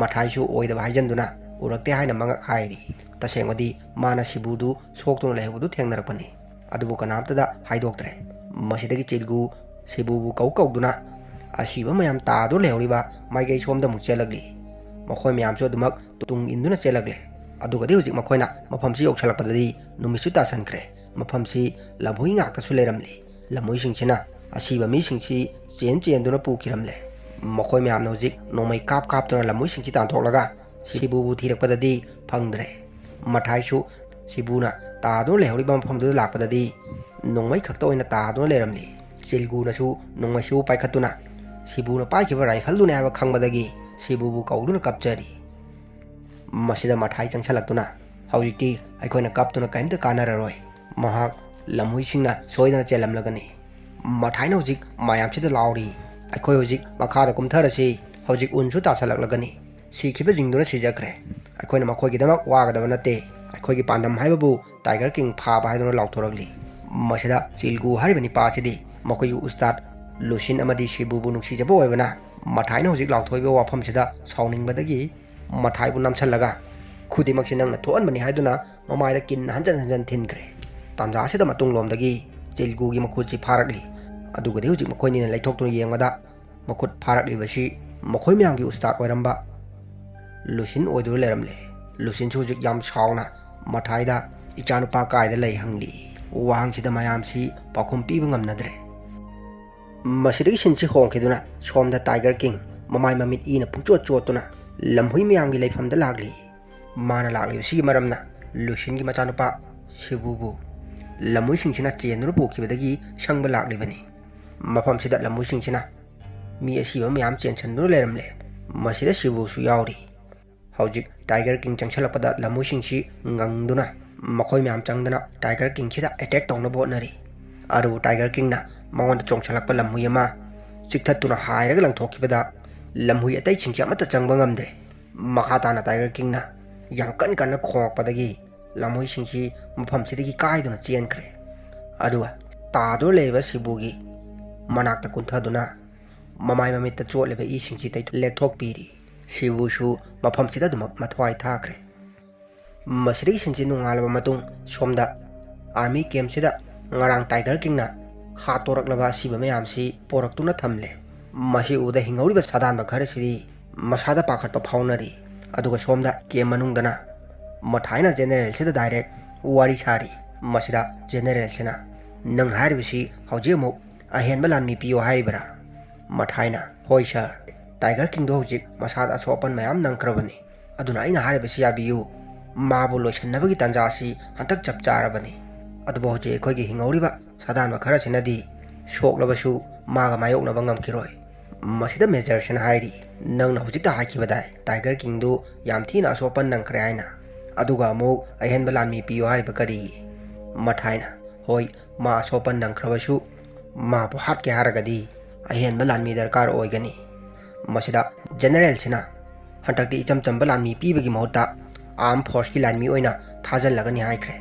[SPEAKER 1] ꯃꯊꯥꯏꯁꯨ ꯑꯣꯏꯗꯕ ꯍꯥꯏꯖꯟꯗꯨꯅ ꯎꯔꯛꯇꯦ ꯍꯥꯏꯅ ꯃꯉꯛ ꯍꯥꯏꯔꯤ ꯇꯁꯦꯡꯕꯗꯤ ꯃꯥꯅ ꯁꯤꯕꯨꯗꯨ ꯁꯣꯛꯇꯨꯅ ꯂꯩꯍꯧꯕꯗꯨ ꯊꯦꯡꯅꯔꯛꯄꯅꯤ ꯑꯗꯨꯕꯨ ꯀꯅꯥꯝꯇꯗ ꯍꯥꯏꯗꯣꯛꯇ꯭ꯔꯦ ꯃꯁꯤꯗꯒꯤ ꯆꯤꯜꯒꯨ ꯁꯤꯕꯨꯕꯨ ꯀꯧꯗꯨꯅ ꯑꯁꯤꯕ ꯃꯌꯥꯝ ꯇꯥꯗꯨꯅ ꯂꯩꯍꯧꯔꯤꯕ ꯃꯥꯏꯀꯩ ꯁꯣꯝꯗ ꯑꯃꯨꯛ ꯆꯦꯜꯂꯛꯂꯤ ꯃꯈꯣꯏ ꯃꯌꯥꯝꯁꯨ ꯑꯗꯨꯃꯛ ꯇꯨꯡ ꯏꯟꯗꯨꯅ ꯆꯦꯜꯂꯛꯂꯦ ꯑꯗꯨꯒꯗꯤ ꯍꯧꯖꯤꯛ ꯃꯈꯣꯏꯅ ꯃꯐꯝꯁꯤ ꯌꯧꯁꯜꯂꯛꯄꯗꯗꯤ ꯅꯨꯃꯤꯠꯁꯨ ꯇꯥꯁꯟꯈ꯭ꯔꯦ ꯃꯐꯝꯁꯤ ꯂꯝꯍꯨꯏ ꯉꯥꯛꯇꯁꯨ ꯂꯩꯔꯝꯂꯤ ꯂꯝꯍꯨꯏꯁꯤꯡꯁꯤꯅ ꯑꯁꯤꯕ ꯃꯤꯁꯤꯡꯁꯤ ꯆꯦꯟꯗꯨꯅ ꯄꯨꯈꯤꯔꯝꯂꯦ ꯃꯈꯣꯏ ꯃꯌꯥꯝꯅ ꯍꯧꯖꯤꯛ ꯅꯣꯡꯃꯩ ꯀꯥꯞꯇꯨꯅ ꯂꯝꯍꯨꯏꯁꯤꯡꯁꯤ ꯇꯥꯟꯊꯣꯛꯂꯒ ꯁꯤꯕꯨꯕꯨ ꯊꯤꯔꯛꯄꯗꯗꯤ ꯐꯪꯗ꯭ꯔꯦ ꯃꯊꯥꯏꯁꯨ ꯁꯤꯕꯨꯅ ꯇꯥꯗꯨꯅ ꯂꯩꯍꯧꯔꯤꯕ ꯃꯐꯝꯗꯨꯗ ꯂꯥꯛꯄꯗꯗꯤ ꯅꯣꯡꯃꯩ ꯈꯛꯇ ꯑꯣꯏꯅ ꯇꯥꯗꯨꯅ ꯂꯩꯔꯝꯂꯤ ꯆꯤꯜꯒꯨꯅꯁꯨ ꯅꯣꯡꯃꯩꯁꯤꯕꯨ ꯄꯥꯏꯈꯠꯇꯨꯅ ꯁꯤꯕꯨꯅ ꯄꯥꯏꯈꯤꯕ ꯔꯥꯏꯐꯜꯗꯨꯅꯤ ꯍꯥꯏꯕ ꯈꯪꯕꯗꯒꯤ ꯁꯤꯕꯨꯕꯨ ꯀꯧꯗꯨꯅ ꯀꯞꯆꯔꯤ ꯃꯁꯤꯗ ꯃꯊꯥꯏ ꯆꯪꯁꯜꯂꯛꯇꯨꯅ ꯍꯧꯖꯤꯛꯇꯤ ꯑꯩꯈꯣꯏꯅ ꯀꯞꯇꯨꯅ ꯀꯔꯤꯝꯇ ꯀꯥꯟꯅꯔꯔꯣꯏ ꯃꯍꯥꯛ ꯂꯝꯍꯨꯏꯁꯤꯡꯅ ꯁꯣꯏꯗꯅ ꯆꯦꯜꯂꯝꯂꯒꯅꯤ ꯃꯊꯥꯏꯅ ꯍꯧꯖꯤꯛ ꯃꯌꯥꯝꯁꯤꯗ ꯂꯥꯎꯔꯤ ꯑꯩꯈꯣꯏ ꯍꯧꯖꯤꯛ ꯃꯈꯥꯗ ꯀꯨꯝꯊꯔꯁꯤ ꯍꯧꯖꯤꯛ ꯎꯟꯁꯨ ꯇꯥꯁꯜꯂꯛꯂꯒꯅꯤ ꯁꯤꯈꯤꯕꯁꯤꯡꯗꯨꯅ ꯁꯤꯖꯈ꯭ꯔꯦ ꯑꯩꯈꯣꯏꯅ ꯃꯈꯣꯏꯒꯤꯗꯃꯛ ꯋꯥꯒꯗꯕ ꯅꯠꯇꯦ ꯑꯩꯈꯣꯏꯒꯤ ꯄꯥꯟꯗꯝ ꯍꯥꯏꯕꯕꯨ ꯇꯥꯏꯒꯔ ꯀꯤꯡ ꯐꯥꯕ ꯍꯥꯏꯗꯨꯅ ꯂꯥꯎꯊꯣꯔꯛꯂꯤ ꯃꯁꯤꯗ ꯆꯤꯜꯒꯨ ꯍꯥꯏꯔꯤꯕ ꯅꯤꯄꯥꯁꯤꯗꯤ ꯃꯈꯣꯏꯒꯤ ꯎꯁꯇꯥꯗ ꯂꯨꯁꯤꯟ ꯑꯃꯗꯤ ꯁꯤꯕꯨꯕꯨ ꯅꯨꯡꯁꯤꯖꯕ ꯑꯣꯏꯕꯅ ꯃꯊꯥꯏꯅ ꯍꯧꯖꯤꯛ ꯂꯥꯎꯊꯣꯛꯏꯕ ꯋꯥꯐꯝꯁꯤꯗ ꯁꯥꯎꯅꯤꯡꯕꯗꯒꯤ ꯃꯊꯥꯏꯕꯨ ꯅꯝꯁꯜꯂꯒ ꯈꯨꯗꯤꯡꯃꯛꯁꯤ ꯅꯪꯅ ꯊꯣꯛꯍꯟꯕꯅꯤ ꯍꯥꯏꯗꯨꯅ ꯃꯃꯥꯏꯗ ꯀꯤꯟꯅ ꯍꯟꯖꯟ ꯊꯤꯟꯈ꯭ꯔꯦ ꯇꯥꯟꯖꯥꯁꯤꯗ ꯃꯇꯨꯡꯂꯣꯝꯗꯒꯤ ꯆꯤꯜꯒꯨꯒꯤ ꯃꯈꯨꯠꯁꯤ ꯐꯥꯔꯛꯂꯤ ꯑꯗꯨꯒꯗꯤ ꯍꯧꯖꯤꯛ ꯃꯈꯣꯏꯅꯤꯅ ꯂꯩꯊꯣꯛꯇꯨꯅ ꯌꯦꯡꯕꯗ ꯃꯈꯨꯠ ꯐꯥꯔꯛꯂꯤꯕꯁꯤ ꯃꯈꯣꯏ ꯃꯌꯥꯝꯒꯤ ꯎꯁꯇꯥꯗ ꯑꯣꯏꯔꯝꯕ ꯂꯨꯁꯤꯟ ꯑꯣꯏꯗꯨꯅ ꯂꯩꯔꯝꯂꯦ ꯂꯨꯁꯤꯟꯁꯨ ꯍꯧꯖꯤꯛ ꯌꯥꯝ ꯁꯥꯎꯅ ꯃꯊꯥꯏꯗ ꯏꯆꯥꯅꯨꯄꯥ ꯀꯥꯏꯗ ꯂꯩ ꯍꯪꯂꯤ ꯋꯥꯍꯪꯁꯤꯗ ꯃꯌꯥꯝꯁꯤ ꯄꯥꯎꯈꯨꯝ ꯄꯤꯕ ꯉꯝꯅꯗ꯭ꯔꯦ ꯃꯁꯤꯗꯒꯤ ꯁꯤꯟꯁꯤ ꯍꯣꯡꯈꯤꯗꯨꯅ ꯁꯣꯝꯗ ꯇꯥꯏꯒꯔ ꯀꯤꯡ ꯃꯃꯥꯏ ꯃꯃꯤꯠ ꯏꯅ ꯆꯣꯠꯇꯨꯅ ꯂꯝꯍꯨꯏ ꯃꯌꯥꯝꯒꯤ ꯂꯩꯐꯝꯗ ꯂꯥꯛꯂꯤ ꯃꯥꯅ ꯂꯥꯛꯂꯤꯕꯁꯤꯒꯤ ꯃꯔꯝꯅ ꯂꯨꯁꯤꯟꯒꯤ ꯃꯆꯥꯅꯨꯄꯥ ꯁꯤꯕꯨꯕꯨ ꯂꯝꯍꯨꯏꯁꯤꯡꯁꯤꯅ ꯆꯦꯟꯗꯨꯅ ꯄꯨꯈꯤꯕꯗꯒꯤ ꯁꯪꯕ ꯂꯥꯛꯂꯤꯕꯅꯤ ꯃꯐꯝꯁꯤꯗ ꯂꯝꯍꯨꯏꯁꯤꯡꯁꯤꯅ ꯃꯤ ꯑꯁꯤꯕ ꯃꯌꯥꯝ ꯆꯦꯟꯁꯤꯟꯗꯨꯅ ꯂꯩꯔꯝꯂꯦ ꯃꯁꯤꯗ ꯁꯤꯕꯨꯁꯨ ꯌꯥꯎꯔꯤ ꯍꯧꯖꯤꯛ ꯇꯥꯏꯒꯔ ꯀꯤꯡ ꯆꯪꯁꯜꯂꯛꯄꯗ ꯂꯝꯍꯨꯏꯁꯤꯡꯁꯤ ꯉꯪꯗꯨꯅ ꯃꯈꯣꯏ ꯃꯌꯥꯝ ꯆꯪꯗꯨꯅ ꯇꯥꯏꯒꯔ ꯀꯤꯡꯁꯤꯗ ꯑꯦꯇꯦꯛ ꯇꯧꯅꯕ ꯍꯣꯠꯅꯔꯤ ꯑꯗꯨꯕꯨ ꯇꯥꯏꯒꯔ ꯀꯤꯡꯅ ꯃꯉꯣꯟꯗ ꯆꯣꯡꯁꯜꯂꯛꯄ ꯂꯝꯍꯨꯏ ꯑꯃ ꯆꯤꯛꯊꯠꯇꯨꯅ ꯍꯥꯏꯔꯒ ꯂꯪꯊꯣꯛꯈꯤꯕꯗ ꯂꯝꯍꯨꯏ ꯑꯇꯩꯁꯤꯡꯁꯤ ꯑꯃꯠꯇ ꯆꯪꯕ ꯉꯝꯗ꯭ꯔꯦ ꯃꯈꯥ ꯇꯥꯅ ꯇꯥꯏꯒꯔ ꯀꯤꯡꯅ ꯌꯥꯝ ꯀꯟꯅ ꯈꯣꯡꯉꯛꯄꯗꯒꯤ ꯂꯝꯍꯨꯏꯁꯤꯡꯁꯤ ꯃꯐꯝꯁꯤꯗꯒꯤ ꯀꯥꯏꯗꯨꯅ ꯆꯦꯟꯈ꯭ꯔꯦ ꯑꯗꯨꯒ ꯇꯥꯗꯨꯅ ꯂꯩꯔꯤꯕ ꯁꯤꯕꯨꯒꯤ ꯃꯅꯥꯛꯇ ꯀꯨꯟꯊꯗꯨꯅ ꯃꯃꯥꯏ ꯃꯃꯤꯠꯇ ꯆꯣꯠꯂꯤꯕ ꯏꯁꯤꯡꯁꯤ ꯂꯦꯛꯊꯣꯛꯄꯤꯔꯤ ꯁꯤꯕꯨꯁꯨ ꯃꯐꯝꯁꯤꯗ ꯑꯗꯨꯃꯛ ꯃꯊ꯭ꯋꯥꯏ ꯊꯥꯈ꯭ꯔꯦ ꯃꯁꯤꯗꯒꯤ ꯁꯤꯟꯁꯤ ꯅꯣꯡꯉꯥꯜꯂꯕ ꯃꯇꯨꯡ ꯁꯣꯝꯗ ꯑꯥꯔꯃꯤ ꯀꯦꯝꯞꯁꯤꯗ ꯉꯔꯥꯡ ꯇꯥꯏꯒꯔ ꯀꯤꯡꯅ ꯍꯥꯠꯇꯣꯔꯛꯂꯕ ꯑꯁꯤꯕ ꯃꯌꯥꯝꯁꯤ ꯄꯣꯔꯛꯇꯨꯅ ꯊꯝꯂꯦ ꯃꯁꯤ ꯎꯕꯗ ꯍꯤꯡꯍꯧꯔꯤꯕ ꯁꯥꯗꯥꯟꯕ ꯈꯔꯁꯤꯗꯤ ꯃꯁꯥꯗ ꯄꯥꯈꯠꯄ ꯐꯥꯎꯅꯔꯤ ꯑꯗꯨꯒ ꯁꯣꯝꯗ ꯀꯦꯝ ꯃꯅꯨꯡꯗꯅ ꯃꯊꯥꯏꯅ ꯖꯦꯅꯦꯔꯦꯜꯁꯤꯗ ꯗꯥꯏꯔꯦꯛ ꯋꯥꯔꯤ ꯁꯥꯔꯤ ꯃꯁꯤꯗ ꯖꯦꯅꯦꯔꯦꯜꯁꯤꯅ ꯅꯪ ꯍꯥꯏꯔꯤꯕꯁꯤ ꯍꯧꯖꯤꯛ ꯑꯃꯨꯛ ꯑꯍꯦꯟꯕ ꯂꯥꯟꯃꯤ ꯄꯤꯌꯣ ꯍꯥꯏꯔꯤꯕꯔꯥ ꯃꯊꯥꯏꯅ ꯍꯣꯏ ꯁꯥꯔ ꯇꯥꯏꯒꯔ ꯀꯤꯡꯗꯣ ꯍꯧꯖꯤꯛ ꯃꯁꯥꯗ ꯑꯁꯣꯛ ꯑꯄꯟ ꯃꯌꯥꯝ ꯅꯪꯈ꯭ꯔꯕꯅꯤ ꯑꯗꯨꯅ ꯑꯩꯅ ꯍꯥꯏꯔꯤꯕꯁꯤ ꯌꯥꯕꯤꯌꯨ ꯃꯥꯕꯨ ꯂꯣꯏꯁꯤꯟꯅꯕꯒꯤ ꯇꯥꯟꯖꯥꯁꯤ ꯍꯟꯇꯛ ꯆꯞ ꯆꯥꯔꯕꯅꯤ ꯑꯗꯨꯕꯨ ꯍꯧꯖꯤꯛ ꯑꯩꯈꯣꯏꯒꯤ ꯍꯤꯡꯍꯧꯔꯤꯕ ꯁꯥꯗꯥꯟꯕ ꯈꯔꯁꯤꯅꯗꯤ ꯁꯣꯛꯂꯕꯁꯨ ꯃꯥꯒ ꯃꯥꯌꯣꯛꯅꯕ ꯉꯝꯈꯤꯔꯣꯏ ꯃꯁꯤꯗ ꯃꯦꯖꯔꯁꯤꯅ ꯍꯥꯏꯔꯤ ꯅꯪꯅ ꯍꯧꯖꯤꯛꯇ ꯍꯥꯏꯈꯤꯕꯗꯥꯏ ꯇꯥꯏꯒꯔ ꯀꯤꯡꯗꯨ ꯌꯥꯝ ꯊꯤꯅ ꯑꯁꯣꯛ ꯑꯄꯟ ꯅꯪꯈ꯭ꯔꯦ ꯍꯥꯏꯅ ꯑꯗꯨꯒ ꯑꯃꯨꯛ ꯑꯍꯦꯟꯕ ꯂꯥꯟꯃꯤ ꯄꯤꯌꯣ ꯍꯥꯏꯔꯤꯕ ꯀꯔꯤꯒꯤ ꯃꯊꯥꯏꯅ ꯍꯣꯏ ꯃꯥ ꯑꯁꯣꯛ ꯑꯄꯟ ꯅꯪꯈ꯭ꯔꯕꯁꯨ ꯃꯥꯕꯨ ꯍꯥꯠꯀꯦ ꯍꯥꯏꯔꯒꯗꯤ ꯑꯍꯦꯟꯕ ꯂꯥꯟꯃꯤ ꯗꯔꯀꯥꯔ ꯑꯣꯏꯒꯅꯤ ꯃꯁꯤꯗ ꯖꯦꯅꯦꯔꯦꯜꯁꯤꯅ ꯍꯟꯗꯛꯇꯤ ꯏꯆꯝ ꯆꯝꯕ ꯂꯥꯟꯃꯤ ꯄꯤꯕꯒꯤ ꯃꯍꯨꯠꯇ ꯑꯥꯔꯝ ꯐꯣꯔꯁꯀꯤ ꯂꯥꯟꯃꯤ ꯑꯣꯏꯅ ꯊꯥꯖꯤꯜꯂꯒꯅꯤ ꯍꯥꯏꯈ꯭ꯔꯦ꯫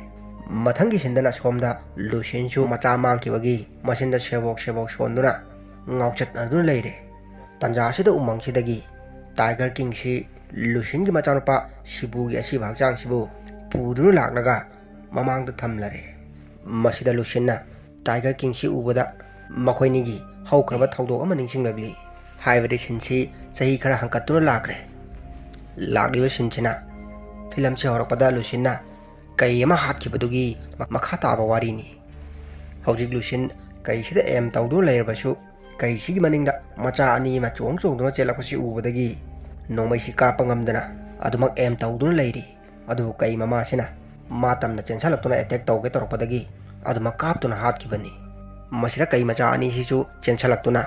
[SPEAKER 1] ꯃꯊꯪꯒꯤ ꯁꯤꯟꯗꯅ ꯁꯣꯝꯗ ꯂꯨꯁꯤꯟꯁꯨ ꯃꯆꯥ ꯃꯥꯡꯈꯤꯕꯒꯤ ꯃꯆꯤꯟꯗ ꯁꯦꯕꯣꯛ ꯁꯣꯟꯗꯨꯅ ꯉꯥꯎꯆꯠꯅꯗꯨꯅ ꯂꯩꯔꯦ꯫ ꯇꯥꯟꯖꯥ ꯑꯁꯤꯗ ꯎꯃꯪꯁꯤꯗꯒꯤ ꯇꯥꯏꯒꯔ ꯀꯤꯡꯁꯤ ꯂꯨꯁꯤꯟꯒꯤ ꯃꯆꯥꯅꯨꯄꯥ ꯁꯤꯕꯨꯒꯤ ꯑꯁꯤꯕ ꯍꯛꯆꯥꯡꯁꯤꯕꯨ ꯄꯨꯗꯨꯅ ꯂꯥꯛꯂꯒ ꯃꯃꯥꯡꯗ ꯊꯝꯂꯔꯦ꯫ ꯃꯁꯤꯗ ꯂꯨꯁꯤꯟꯅ ꯇꯥꯏꯒꯔ ꯀꯤꯡꯁꯤ ꯎꯕꯗ ꯃꯈꯣꯏꯅꯤꯒꯤ ꯍꯧꯈ꯭ꯔꯕ ꯊꯧꯗꯣꯛ ꯑꯃ ꯅꯤꯡꯁꯤꯡꯂꯛꯂꯤ꯫ ꯍꯥꯏꯕꯗꯤ ꯁꯤꯟꯁꯤ ꯆꯍꯤ ꯈꯔ ꯍꯪꯀꯠꯇꯨꯅ ꯂꯥꯛꯈ꯭ꯔꯦ꯫ ꯂꯥꯛꯂꯤꯕ ꯁꯤꯟꯁꯤꯅ ꯐꯤꯂꯝꯁꯤ ꯍꯧꯔꯛꯄꯗ ꯂꯨꯁꯤꯟꯅ ꯀꯩ ꯑꯃ ꯍꯥꯠꯈꯤꯕꯗꯨꯒꯤ ꯃꯈꯥ ꯇꯥꯕ ꯋꯥꯔꯤꯅꯤ꯫ ꯍꯧꯖꯤꯛ ꯂꯨꯁꯤꯟ ꯀꯩꯁꯤꯗ ꯑꯦꯝ ꯇꯧꯗꯨꯅ ꯂꯩꯔꯕꯁꯨ ꯀꯩꯁꯤꯒꯤ ꯃꯅꯤꯡꯗ ꯃꯆꯥ ꯑꯅꯤ ꯑꯃ ꯆꯣꯡꯗꯨꯅ ꯆꯦꯜꯂꯛꯄꯁꯤ ꯎꯕꯗꯒꯤ ꯅꯣꯡꯃꯩꯁꯤ ꯀꯥꯞꯄ ꯉꯝꯗꯅ ꯑꯗꯨꯃꯛ ꯑꯦꯝ ꯇꯧꯗꯨꯅ ꯂꯩꯔꯤ꯫ ꯑꯗꯨꯕꯨ ꯀꯩ ꯃꯃꯥꯁꯤꯅ ꯇꯝꯅ ꯆꯦꯟꯁꯜꯂꯛꯇꯨꯅ ꯑꯦꯇꯦꯛ ꯇꯧꯒꯦ ꯇꯧꯔꯛꯄꯗꯒꯤ ꯑꯗꯨꯃꯛ ꯀꯥꯞꯇꯨꯅ ꯍꯥꯠꯈꯤꯕꯅꯤ꯫ ꯃꯁꯤꯗ ꯀꯩ ꯃꯆꯥ ꯑꯅꯤꯁꯤꯁꯨ ꯆꯦꯟꯁꯜꯂꯛꯇꯨꯅ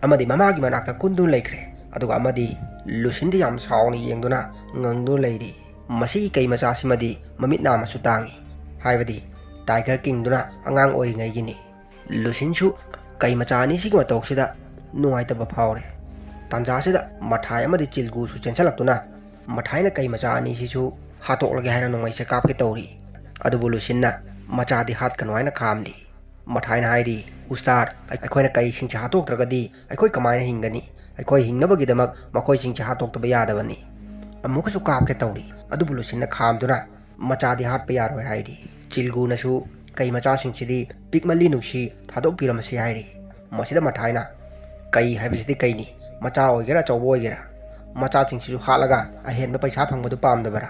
[SPEAKER 1] ꯑꯃꯗꯤ ꯃꯃꯥꯒꯤ ꯃꯅꯥꯛꯇ ꯀꯨꯟꯗꯨꯅ ꯂꯩꯈ꯭ꯔꯦ, ꯑꯗꯨꯒ ꯑꯃꯗꯤ ꯂꯨꯁꯤꯟꯗꯤ ꯌꯥꯝ ꯁꯥꯎꯅ ꯌꯦꯡꯗꯨꯅ ꯉꯪꯗꯨꯅ ꯂꯩꯔꯤ꯫ ꯃꯁꯤꯒꯤ ꯀꯩ ꯃꯆꯥꯁꯤꯃꯗꯤ ꯃꯃꯤꯠ ꯅꯥꯝꯃꯁꯨ ꯇꯥꯡꯉꯤ, ꯍꯥꯏꯕꯗꯤ ꯇꯥꯏꯒꯔ ꯀꯤꯡꯗꯨꯅ ꯑꯉꯥꯡ ꯑꯣꯏꯔꯤꯉꯩꯒꯤꯅꯤ꯫ ꯂꯨꯁꯤꯟꯁꯨ ꯀꯩ ꯃꯆꯥ ꯑꯅꯤꯁꯤꯒꯤ ꯃꯇꯧꯁꯤꯗ ꯅꯨꯡꯉꯥꯏꯇꯕ ꯐꯥꯎꯔꯦ꯫ ꯇꯥꯟꯖꯥꯁꯤꯗ ꯃꯊꯥꯏ ꯑꯃꯗꯤ ꯆꯤꯜꯒꯨꯁꯨ ꯆꯦꯟꯁꯜꯂꯛꯇꯨꯅ ꯃꯊꯥꯏꯅ ꯀꯩ ꯃꯆꯥ ꯑꯅꯤꯁꯤꯁꯨ ꯍꯥꯠꯇꯣꯛꯂꯒꯦ ꯍꯥꯏꯅ ꯅꯣꯡꯃꯩꯁꯦ ꯀꯥꯞꯀꯦ ꯇꯧꯔꯤ꯫ ꯑꯗꯨꯕꯨ ꯂꯨꯁꯤꯟꯅ ꯃꯆꯥꯗꯤ ꯍꯥꯠꯀꯅꯨ ꯍꯥꯏꯅ ꯈꯥꯝꯂꯤ꯫ ꯃꯊꯥꯏꯅ ꯍꯥꯏꯔꯤ, ꯎꯁꯇꯥꯗ, ꯑꯩꯈꯣꯏꯅ ꯀꯩꯁꯤꯡꯁꯦ ꯍꯥꯠꯇꯣꯛꯇ꯭ꯔꯒꯗꯤ ꯑꯩꯈꯣꯏ ꯀꯃꯥꯏꯅ ꯍꯤꯡꯒꯅꯤ? ꯑꯩꯈꯣꯏ ꯍꯤꯡꯅꯕꯒꯤꯗꯃꯛ ꯃꯈꯣꯏꯁꯤꯡꯁꯦ ꯍꯥꯠꯇꯣꯛꯇꯕ ꯌꯥꯗꯕꯅꯤ꯫ ꯑꯃꯨꯛꯀꯁꯨ ꯀꯥꯞꯀꯦ ꯇꯧꯔꯤ, ꯑꯗꯨꯕꯨ ꯂꯨꯁꯤꯟꯅ ꯈꯥꯝꯗꯨꯅ ꯃꯆꯥꯗꯤ ꯍꯥꯠꯄ ꯌꯥꯔꯣꯏ ꯍꯥꯏꯔꯤ꯫ ꯆꯤꯜꯒꯨꯅꯁꯨ ꯀꯩ ꯃꯆꯥꯁꯤꯡꯁꯤꯗꯤ ꯄꯤꯛꯃꯜꯂꯤ ꯅꯨꯡꯁꯤ, ꯊꯥꯗꯣꯛꯄꯤꯔꯝꯃꯁꯤ ꯍꯥꯏꯔꯤ꯫ ꯃꯁꯤꯗ ꯃꯊꯥꯏꯅ ꯀꯩ ꯍꯥꯏꯕꯁꯤꯗꯤ ꯀꯩꯅꯤ, ꯃꯆꯥ ꯑꯣꯏꯒꯦꯔꯥ ꯑꯆꯧꯕ ꯑꯣꯏꯒꯦꯔꯥ, ꯃꯆꯥꯁꯤꯡꯁꯤꯁꯨ ꯍꯥꯠꯂꯒ ꯑꯍꯦꯟꯕ ꯄꯩꯁꯥ ꯐꯪꯕꯗꯨ ꯄꯥꯝꯗꯕꯔꯥ?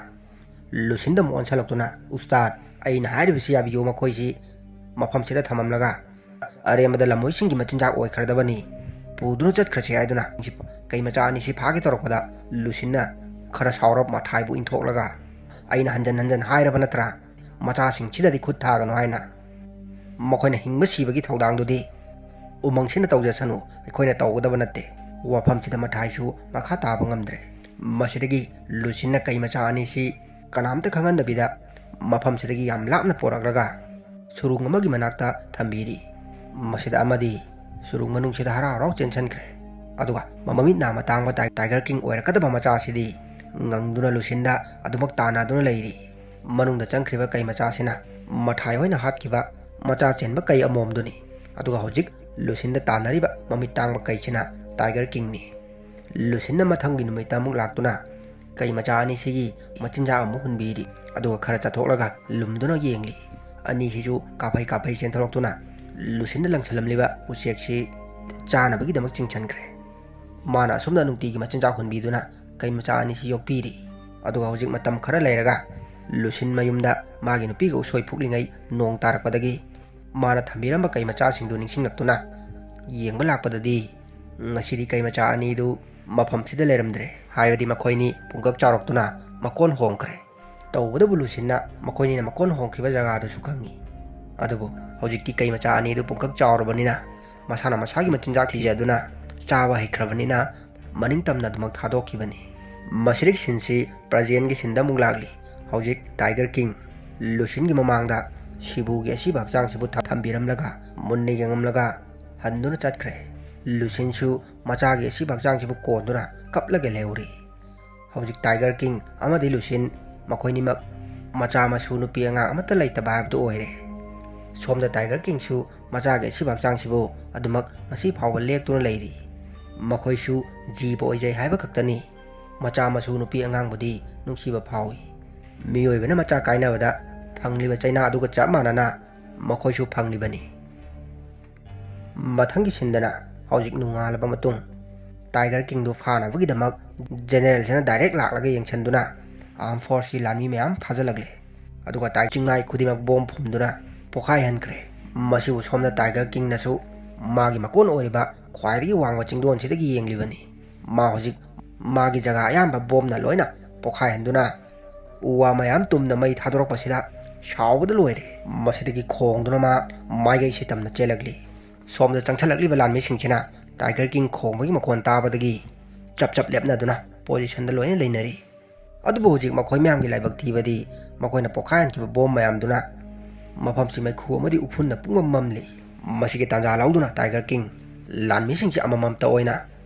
[SPEAKER 1] ꯂꯨꯁꯤꯟꯗ ꯑꯃꯨꯛ ꯑꯣꯟꯁꯜꯂꯛꯇꯨꯅ, ꯎꯁꯇꯥꯗ, ꯑꯩꯅ ꯍꯥꯏꯔꯤꯕꯁꯤ ꯌꯥꯕꯤꯌꯨ, ꯃꯈꯣꯏꯁꯤ ꯃꯐꯝꯁꯤꯗ ꯊꯝꯃꯝꯂꯒ ꯑꯔꯦꯝꯕꯗ ꯂꯝꯍꯣꯏꯁꯤꯡꯒꯤ ꯃꯆꯤꯟꯖꯥꯛ ꯑꯣꯏꯈ꯭ꯔꯗꯕꯅꯤ, ꯄꯨꯗꯨꯅ ꯆꯠꯈ꯭ꯔꯁꯤ ꯍꯥꯏꯗꯨꯅ ꯀꯩ ꯃꯆꯥ ꯑꯅꯤꯁꯤ ꯐꯥꯒꯦ ꯇꯧꯔꯛꯄꯗ ꯂꯨꯁꯤꯟꯅ ꯈꯔ ꯁꯥꯎꯔꯕ ꯃꯊꯥꯏꯕꯨ ꯏꯟꯊꯣꯛꯂꯒ, ꯑꯩꯅ ꯍꯟꯖꯟ ꯍꯟꯖꯟ ꯍꯥꯏꯔꯕ ꯅꯠꯇ꯭ꯔꯥ ꯃꯆꯥꯁꯤꯡꯁꯤꯗꯗꯤ ꯈꯨꯠ ꯊꯥꯒꯅꯨ ꯍꯥꯏꯅ? ꯃꯈꯣꯏꯅ ꯍꯤꯡꯕ ꯁꯤꯕꯒꯤ ꯊꯧꯗꯥꯡꯗꯨꯗꯤ ꯎꯃꯪꯁꯤꯅ ꯇꯧꯖꯁꯅꯨ, ꯑꯩꯈꯣꯏꯅ ꯇꯧꯒꯗꯕ ꯅꯠꯇꯦ꯫ ꯋꯥꯐꯝꯁꯤꯗ ꯃꯊꯥꯏꯁꯨ ꯃꯈꯥ ꯇꯥꯕ ꯉꯝꯗ꯭ꯔꯦ꯫ ꯃꯁꯤꯗꯒꯤ ꯂꯨꯁꯤꯟꯅ ꯀꯩ ꯃꯆꯥ ꯑꯅꯤꯁꯤ ꯀꯅꯥꯝꯇ ꯈꯪꯍꯟꯗꯕꯤꯗ ꯃꯐꯝꯁꯤꯗꯒꯤ ꯌꯥꯝ ꯂꯥꯞꯅ ꯄꯣꯔꯛꯂꯒ ꯁꯨꯔꯨꯡ ꯑꯃꯒꯤ ꯃꯅꯥꯛꯇ ꯊꯝꯕꯤꯔꯤ꯫ ꯃꯁꯤꯗ ꯑꯃꯗꯤ ꯁꯨꯔꯨꯡ ꯃꯅꯨꯡꯁꯤꯗ ꯍꯔꯥꯎ ꯍꯔꯥꯎ ꯆꯦꯟꯁꯤꯟꯈ꯭ꯔꯦ꯫ ꯑꯗꯨꯒ ꯃꯃꯤꯠ ꯅꯥꯝꯃ ꯇꯥꯡꯕ ꯇꯥꯏꯒꯔ ꯀꯤꯡ ꯑꯣꯏꯔꯛꯀꯗꯕ ꯃꯆꯥꯁꯤꯗꯤ ꯉꯪꯗꯨꯅ ꯂꯨꯁꯤꯟꯗ ꯑꯗꯨꯃꯛ ꯇꯥꯟꯅꯗꯨꯅ ꯂꯩꯔꯤ꯫ ꯃꯅꯨꯡꯗ ꯆꯪꯈ꯭ꯔꯤꯕ ꯀꯩ ꯃꯆꯥꯁꯤꯅ ꯃꯊꯥꯏ ꯍꯣꯏꯅ ꯍꯥꯠꯈꯤꯕ ꯃꯆꯥ ꯆꯦꯟꯕ ꯀꯩ ꯑꯃꯣꯝꯗꯨꯅꯤ, ꯑꯗꯨꯒ ꯍꯧꯖꯤꯛ ꯂꯨꯁꯤꯟꯗ ꯇꯥꯟꯅꯔꯤꯕ ꯃꯃꯤꯠ ꯇꯥꯡꯕ ꯀꯩꯁꯤꯅ ꯇꯥꯏꯒꯔ ꯀꯤꯡꯅꯤ꯫ ꯂꯨꯁꯤꯟꯅ ꯃꯊꯪꯒꯤ ꯅꯨꯃꯤꯠꯇ ꯑꯃꯨꯛ ꯂꯥꯛꯇꯨꯅ ꯀꯩ ꯃꯆꯥ ꯑꯅꯤꯁꯤꯒꯤ ꯃꯆꯤꯟꯖꯥꯛ ꯑꯃꯨꯛ ꯍꯨꯟꯕꯤꯔꯤ, ꯑꯗꯨꯒ ꯈꯔ ꯆꯠꯊꯣꯛꯂꯒ lumduna yengli ꯑꯅꯤꯁꯤꯁꯨ ꯀꯥꯐꯩ ꯆꯦꯟꯊꯣꯔꯛꯇꯨꯅ ꯂꯨꯁꯤꯟꯗ ꯂꯪꯁꯜꯂꯝꯂꯤꯕ ꯎꯆꯦꯛꯁꯤ ꯆꯥꯅꯕꯒꯤꯗꯃꯛ ꯆꯤꯡꯁꯤꯟꯈ꯭ꯔꯦ꯫ ꯃꯥꯅ ꯑꯁꯨꯝꯅ ꯅꯨꯡꯇꯤꯒꯤ ꯃꯆꯤꯟꯖꯥꯛ ꯍꯨꯟꯕꯤꯗꯨꯅ ꯀꯩ ꯃꯆꯥ ꯑꯅꯤꯁꯤ ꯌꯣꯛꯄꯤꯔꯤ꯫ ꯑꯗꯨꯒ ꯍꯧꯖꯤꯛ ꯃꯇꯝ ꯈꯔ ꯂꯩꯔꯒ ꯂꯨꯁꯤꯟ ꯃꯌꯨꯝꯗ ꯃꯥꯒꯤ ꯅꯨꯄꯤꯒ ꯎꯁꯣꯏ ꯐꯨꯛꯂꯤꯉꯩ ꯅꯣꯡ ꯇꯥꯔꯛꯄꯗꯒꯤ ꯃꯥꯅ ꯊꯝꯕꯤꯔꯝꯕ ꯀꯩ ꯃꯆꯥꯁꯤꯡꯗꯨ ꯅꯤꯡꯁꯤꯡꯂꯛꯇꯨꯅ ꯌꯦꯡꯕ ꯂꯥꯛꯄꯗꯗꯤ ꯉꯁꯤꯗꯤ ꯀꯩ ꯃꯆꯥ ꯑꯅꯤꯗꯨ ꯃꯐꯝꯁꯤꯗ ꯂꯩꯔꯝꯗ꯭ꯔꯦ, ꯍꯥꯏꯕꯗꯤ ꯃꯈꯣꯏꯅꯤ ꯄꯨꯡꯀꯛ ꯆꯥꯎꯔꯛꯇꯨꯅ ꯃꯀꯣꯟ ꯍꯣꯡꯈ꯭ꯔꯦ꯫ ꯇꯧꯕꯗꯕꯨ ꯂꯨꯁꯤꯟꯅ ꯃꯈꯣꯏꯅꯤꯅ ꯃꯀꯣꯟ ꯍꯣꯡꯈꯤꯕ ꯖꯒꯥꯗꯨꯁꯨ ꯈꯪꯉꯤ꯫ ꯑꯗꯨꯕꯨ ꯍꯧꯖꯤꯛꯇꯤ ꯀꯩ ꯃꯆꯥ ꯑꯅꯤꯗꯨ ꯄꯨꯡꯀꯛ ꯆꯥꯎꯔꯕꯅꯤꯅ ꯃꯁꯥꯅ ꯃꯁꯥꯒꯤ ꯃꯆꯤꯟꯖꯥꯛ ꯊꯤꯖꯗꯨꯅ ꯆꯥꯕ ꯍꯩꯈ꯭ꯔꯕꯅꯤꯅ ꯃꯅꯤꯡꯇꯝꯅ ꯑꯗꯨꯃꯛ ꯊꯥꯗꯣꯛꯈꯤꯕꯅꯤ꯫ ꯃꯁꯤꯗꯒꯤ ꯁꯤꯟꯁꯤ ꯄ꯭ꯔꯖꯦꯟꯒꯤ ꯁꯤꯟꯗ ꯑꯃꯨꯛ ꯂꯥꯛꯂꯤ꯫ ꯍꯧꯖꯤꯛ ꯇꯥꯏꯒꯔ ꯀꯤꯡ ꯂꯨꯁꯤꯟꯒꯤ ꯃꯃꯥꯡꯗ ꯁꯤꯕꯨꯒꯤ ꯑꯁꯤꯕ ꯍꯛꯆꯥꯡꯁꯤꯕꯨ ꯊꯝꯕꯤꯔꯝꯂꯒ ꯃꯨꯟꯅ ꯌꯦꯡꯉꯝꯂꯒ ꯍꯟꯗꯨꯅ ꯆꯠꯈ꯭ꯔꯦ꯫ ꯂꯨꯁꯤꯟꯁꯨ ꯃꯆꯥꯒꯤ ꯑꯁꯤꯕ ꯍꯛꯆꯥꯡꯁꯤꯕꯨ ꯀꯣꯟꯗꯨꯅ ꯀꯞꯂꯒ ꯂꯩꯍꯧꯔꯤ꯫ ꯍꯧꯖꯤꯛ ꯇꯥꯏꯒꯔ ꯀꯤꯡ ꯑꯃꯗꯤ ꯂꯨꯁꯤꯟ ꯃꯈꯣꯏꯅꯤꯃꯛ ꯃꯆꯥ ꯃꯁꯨ ꯅꯨꯄꯤ ꯑꯉꯥꯡ ꯑꯃꯠꯇ ꯂꯩꯇꯕ ꯍꯥꯏꯕꯗꯨ ꯑꯣꯏꯔꯦ꯫ ꯁꯣꯝꯗ ꯇꯥꯏꯒꯔ ꯀꯤꯡꯁꯨ ꯃꯆꯥꯒꯤ ꯑꯁꯤꯕ ꯍꯛꯆꯥꯡꯁꯤꯕꯨ ꯑꯗꯨꯃꯛ ꯉꯁꯤ ꯐꯥꯎꯕ ꯂꯦꯛꯇꯨꯅ ꯂꯩꯔꯤ꯫ ꯃꯈꯣꯏꯁꯨ ꯖꯤꯕ ꯑꯣꯏꯖꯩ ꯍꯥꯏꯕ ꯈꯛꯇꯅꯤ, ꯃꯆꯥ ꯃꯁꯨ ꯅꯨꯄꯤ ꯑꯉꯥꯡꯕꯨꯗꯤ ꯅꯨꯡꯁꯤꯕ ꯐꯥꯎꯏ꯫ ꯃꯤꯑꯣꯏꯕꯅ ꯃꯆꯥ ꯀꯥꯏꯅꯕꯗ ꯐꯪꯂꯤꯕ ꯆꯩꯅꯥ ꯑꯗꯨꯒ ꯆꯞ ꯃꯥꯟꯅꯅ ꯃꯈꯣꯏꯁꯨ ꯐꯪꯂꯤꯕꯅꯤ꯫ ꯃꯊꯪꯒꯤ ꯁꯤꯟꯗꯅ ꯍꯧꯖꯤꯛ ꯅꯣꯡꯉꯥꯜꯂꯕ ꯃꯇꯨꯡ ꯇꯥꯏꯒꯔ ꯀꯤꯡꯗꯨ ꯐꯥꯅꯕꯒꯤꯗꯃꯛ ꯖꯦꯅꯦꯔꯦꯜꯁꯤꯅ ꯗꯥꯏꯔꯦꯛ ꯂꯥꯛꯂꯒ ꯌꯦꯡꯁꯤꯟꯗꯨꯅ ꯑꯥꯔꯝ ꯐꯣꯔꯁꯀꯤ ꯂꯥꯟꯃꯤ ꯃꯌꯥꯝ ꯊꯥꯖꯤꯜꯂꯛꯂꯦ꯫ ꯑꯗꯨꯒ ꯆꯤꯡꯃꯥꯏ ꯈꯨꯗꯤꯡꯃꯛ ꯕꯣꯝ ꯐꯨꯝꯗꯨꯅ ꯄꯣꯈꯥꯏꯍꯟꯈ꯭ꯔꯦ꯫ ꯃꯁꯤꯕꯨ ꯁꯣꯝꯗ ꯇꯥꯏꯒꯔ ꯀꯤꯡꯅꯁꯨ ꯃꯥꯒꯤ ꯃꯀꯣꯟ ꯑꯣꯏꯔꯤꯕ ꯈ꯭ꯋꯥꯏꯗꯒꯤ ꯋꯥꯡꯕ ꯆꯤꯡꯗꯣꯟꯁꯤꯗꯒꯤ ꯌꯦꯡꯂꯤꯕꯅꯤ꯫ ꯃꯥ ꯍꯧꯖꯤꯛ ꯃꯥꯒꯤ ꯖꯒꯥ ꯑꯌꯥꯝꯕ ꯕꯣꯝꯅ ꯂꯣꯏꯅ ꯄꯣꯈꯥꯏꯍꯟꯗꯨꯅ ꯎ ꯋꯥ ꯃꯌꯥꯝ ꯇꯨꯝꯅ ꯃꯩ ꯊꯥꯗꯣꯔꯛꯄꯁꯤꯗ ꯁꯥꯎꯕꯗ ꯂꯣꯏꯔꯦ꯫ ꯃꯁꯤꯗꯒꯤ ꯈꯣꯡꯗꯨꯅ ꯃꯥ ꯃꯥꯏꯀꯩ ꯇꯝꯅ ꯆꯦꯜꯂꯛꯂꯤ꯫ ꯁꯣꯝꯗ ꯆꯪꯁꯜꯂꯛꯂꯤꯕ ꯂꯥꯟꯃꯤꯁꯤꯡꯁꯤꯅ ꯇꯥꯏꯒꯔ ꯀꯤꯡ ꯈꯣꯡꯕꯒꯤ ꯃꯈꯣꯟ ꯇꯥꯕꯗꯒꯤ ꯆꯞ ꯂꯦꯞꯅꯗꯨꯅ ꯄꯣꯖꯤꯁꯟꯗ ꯂꯣꯏꯅ ꯂꯩꯅꯔꯤ꯫ ꯑꯗꯨꯕꯨ ꯍꯧꯖꯤꯛ ꯃꯈꯣꯏ ꯃꯌꯥꯝꯒꯤ ꯂꯥꯏꯕꯛ ꯊꯤꯕꯗꯤ ꯃꯈꯣꯏꯅ ꯄꯣꯈꯥꯏꯍꯟꯈꯤꯕ ꯕꯣꯝ ꯃꯌꯥꯝꯗꯨꯅ ꯃꯐꯝꯁꯤ ꯃꯩꯈꯨ ꯑꯃꯗꯤ ꯎꯐꯨꯟꯅ ꯄꯨꯡꯃꯝ ꯃꯝꯂꯤ꯫ ꯃꯁꯤꯒꯤ ꯇꯥꯟꯖꯥ ꯂꯧꯗꯨꯅ ꯇꯥꯏꯒꯔ ꯀꯤꯡ ꯂꯥꯟꯃꯤꯁꯤꯡꯁꯤ ꯑꯃꯃꯝꯇ ꯑꯣꯏꯅ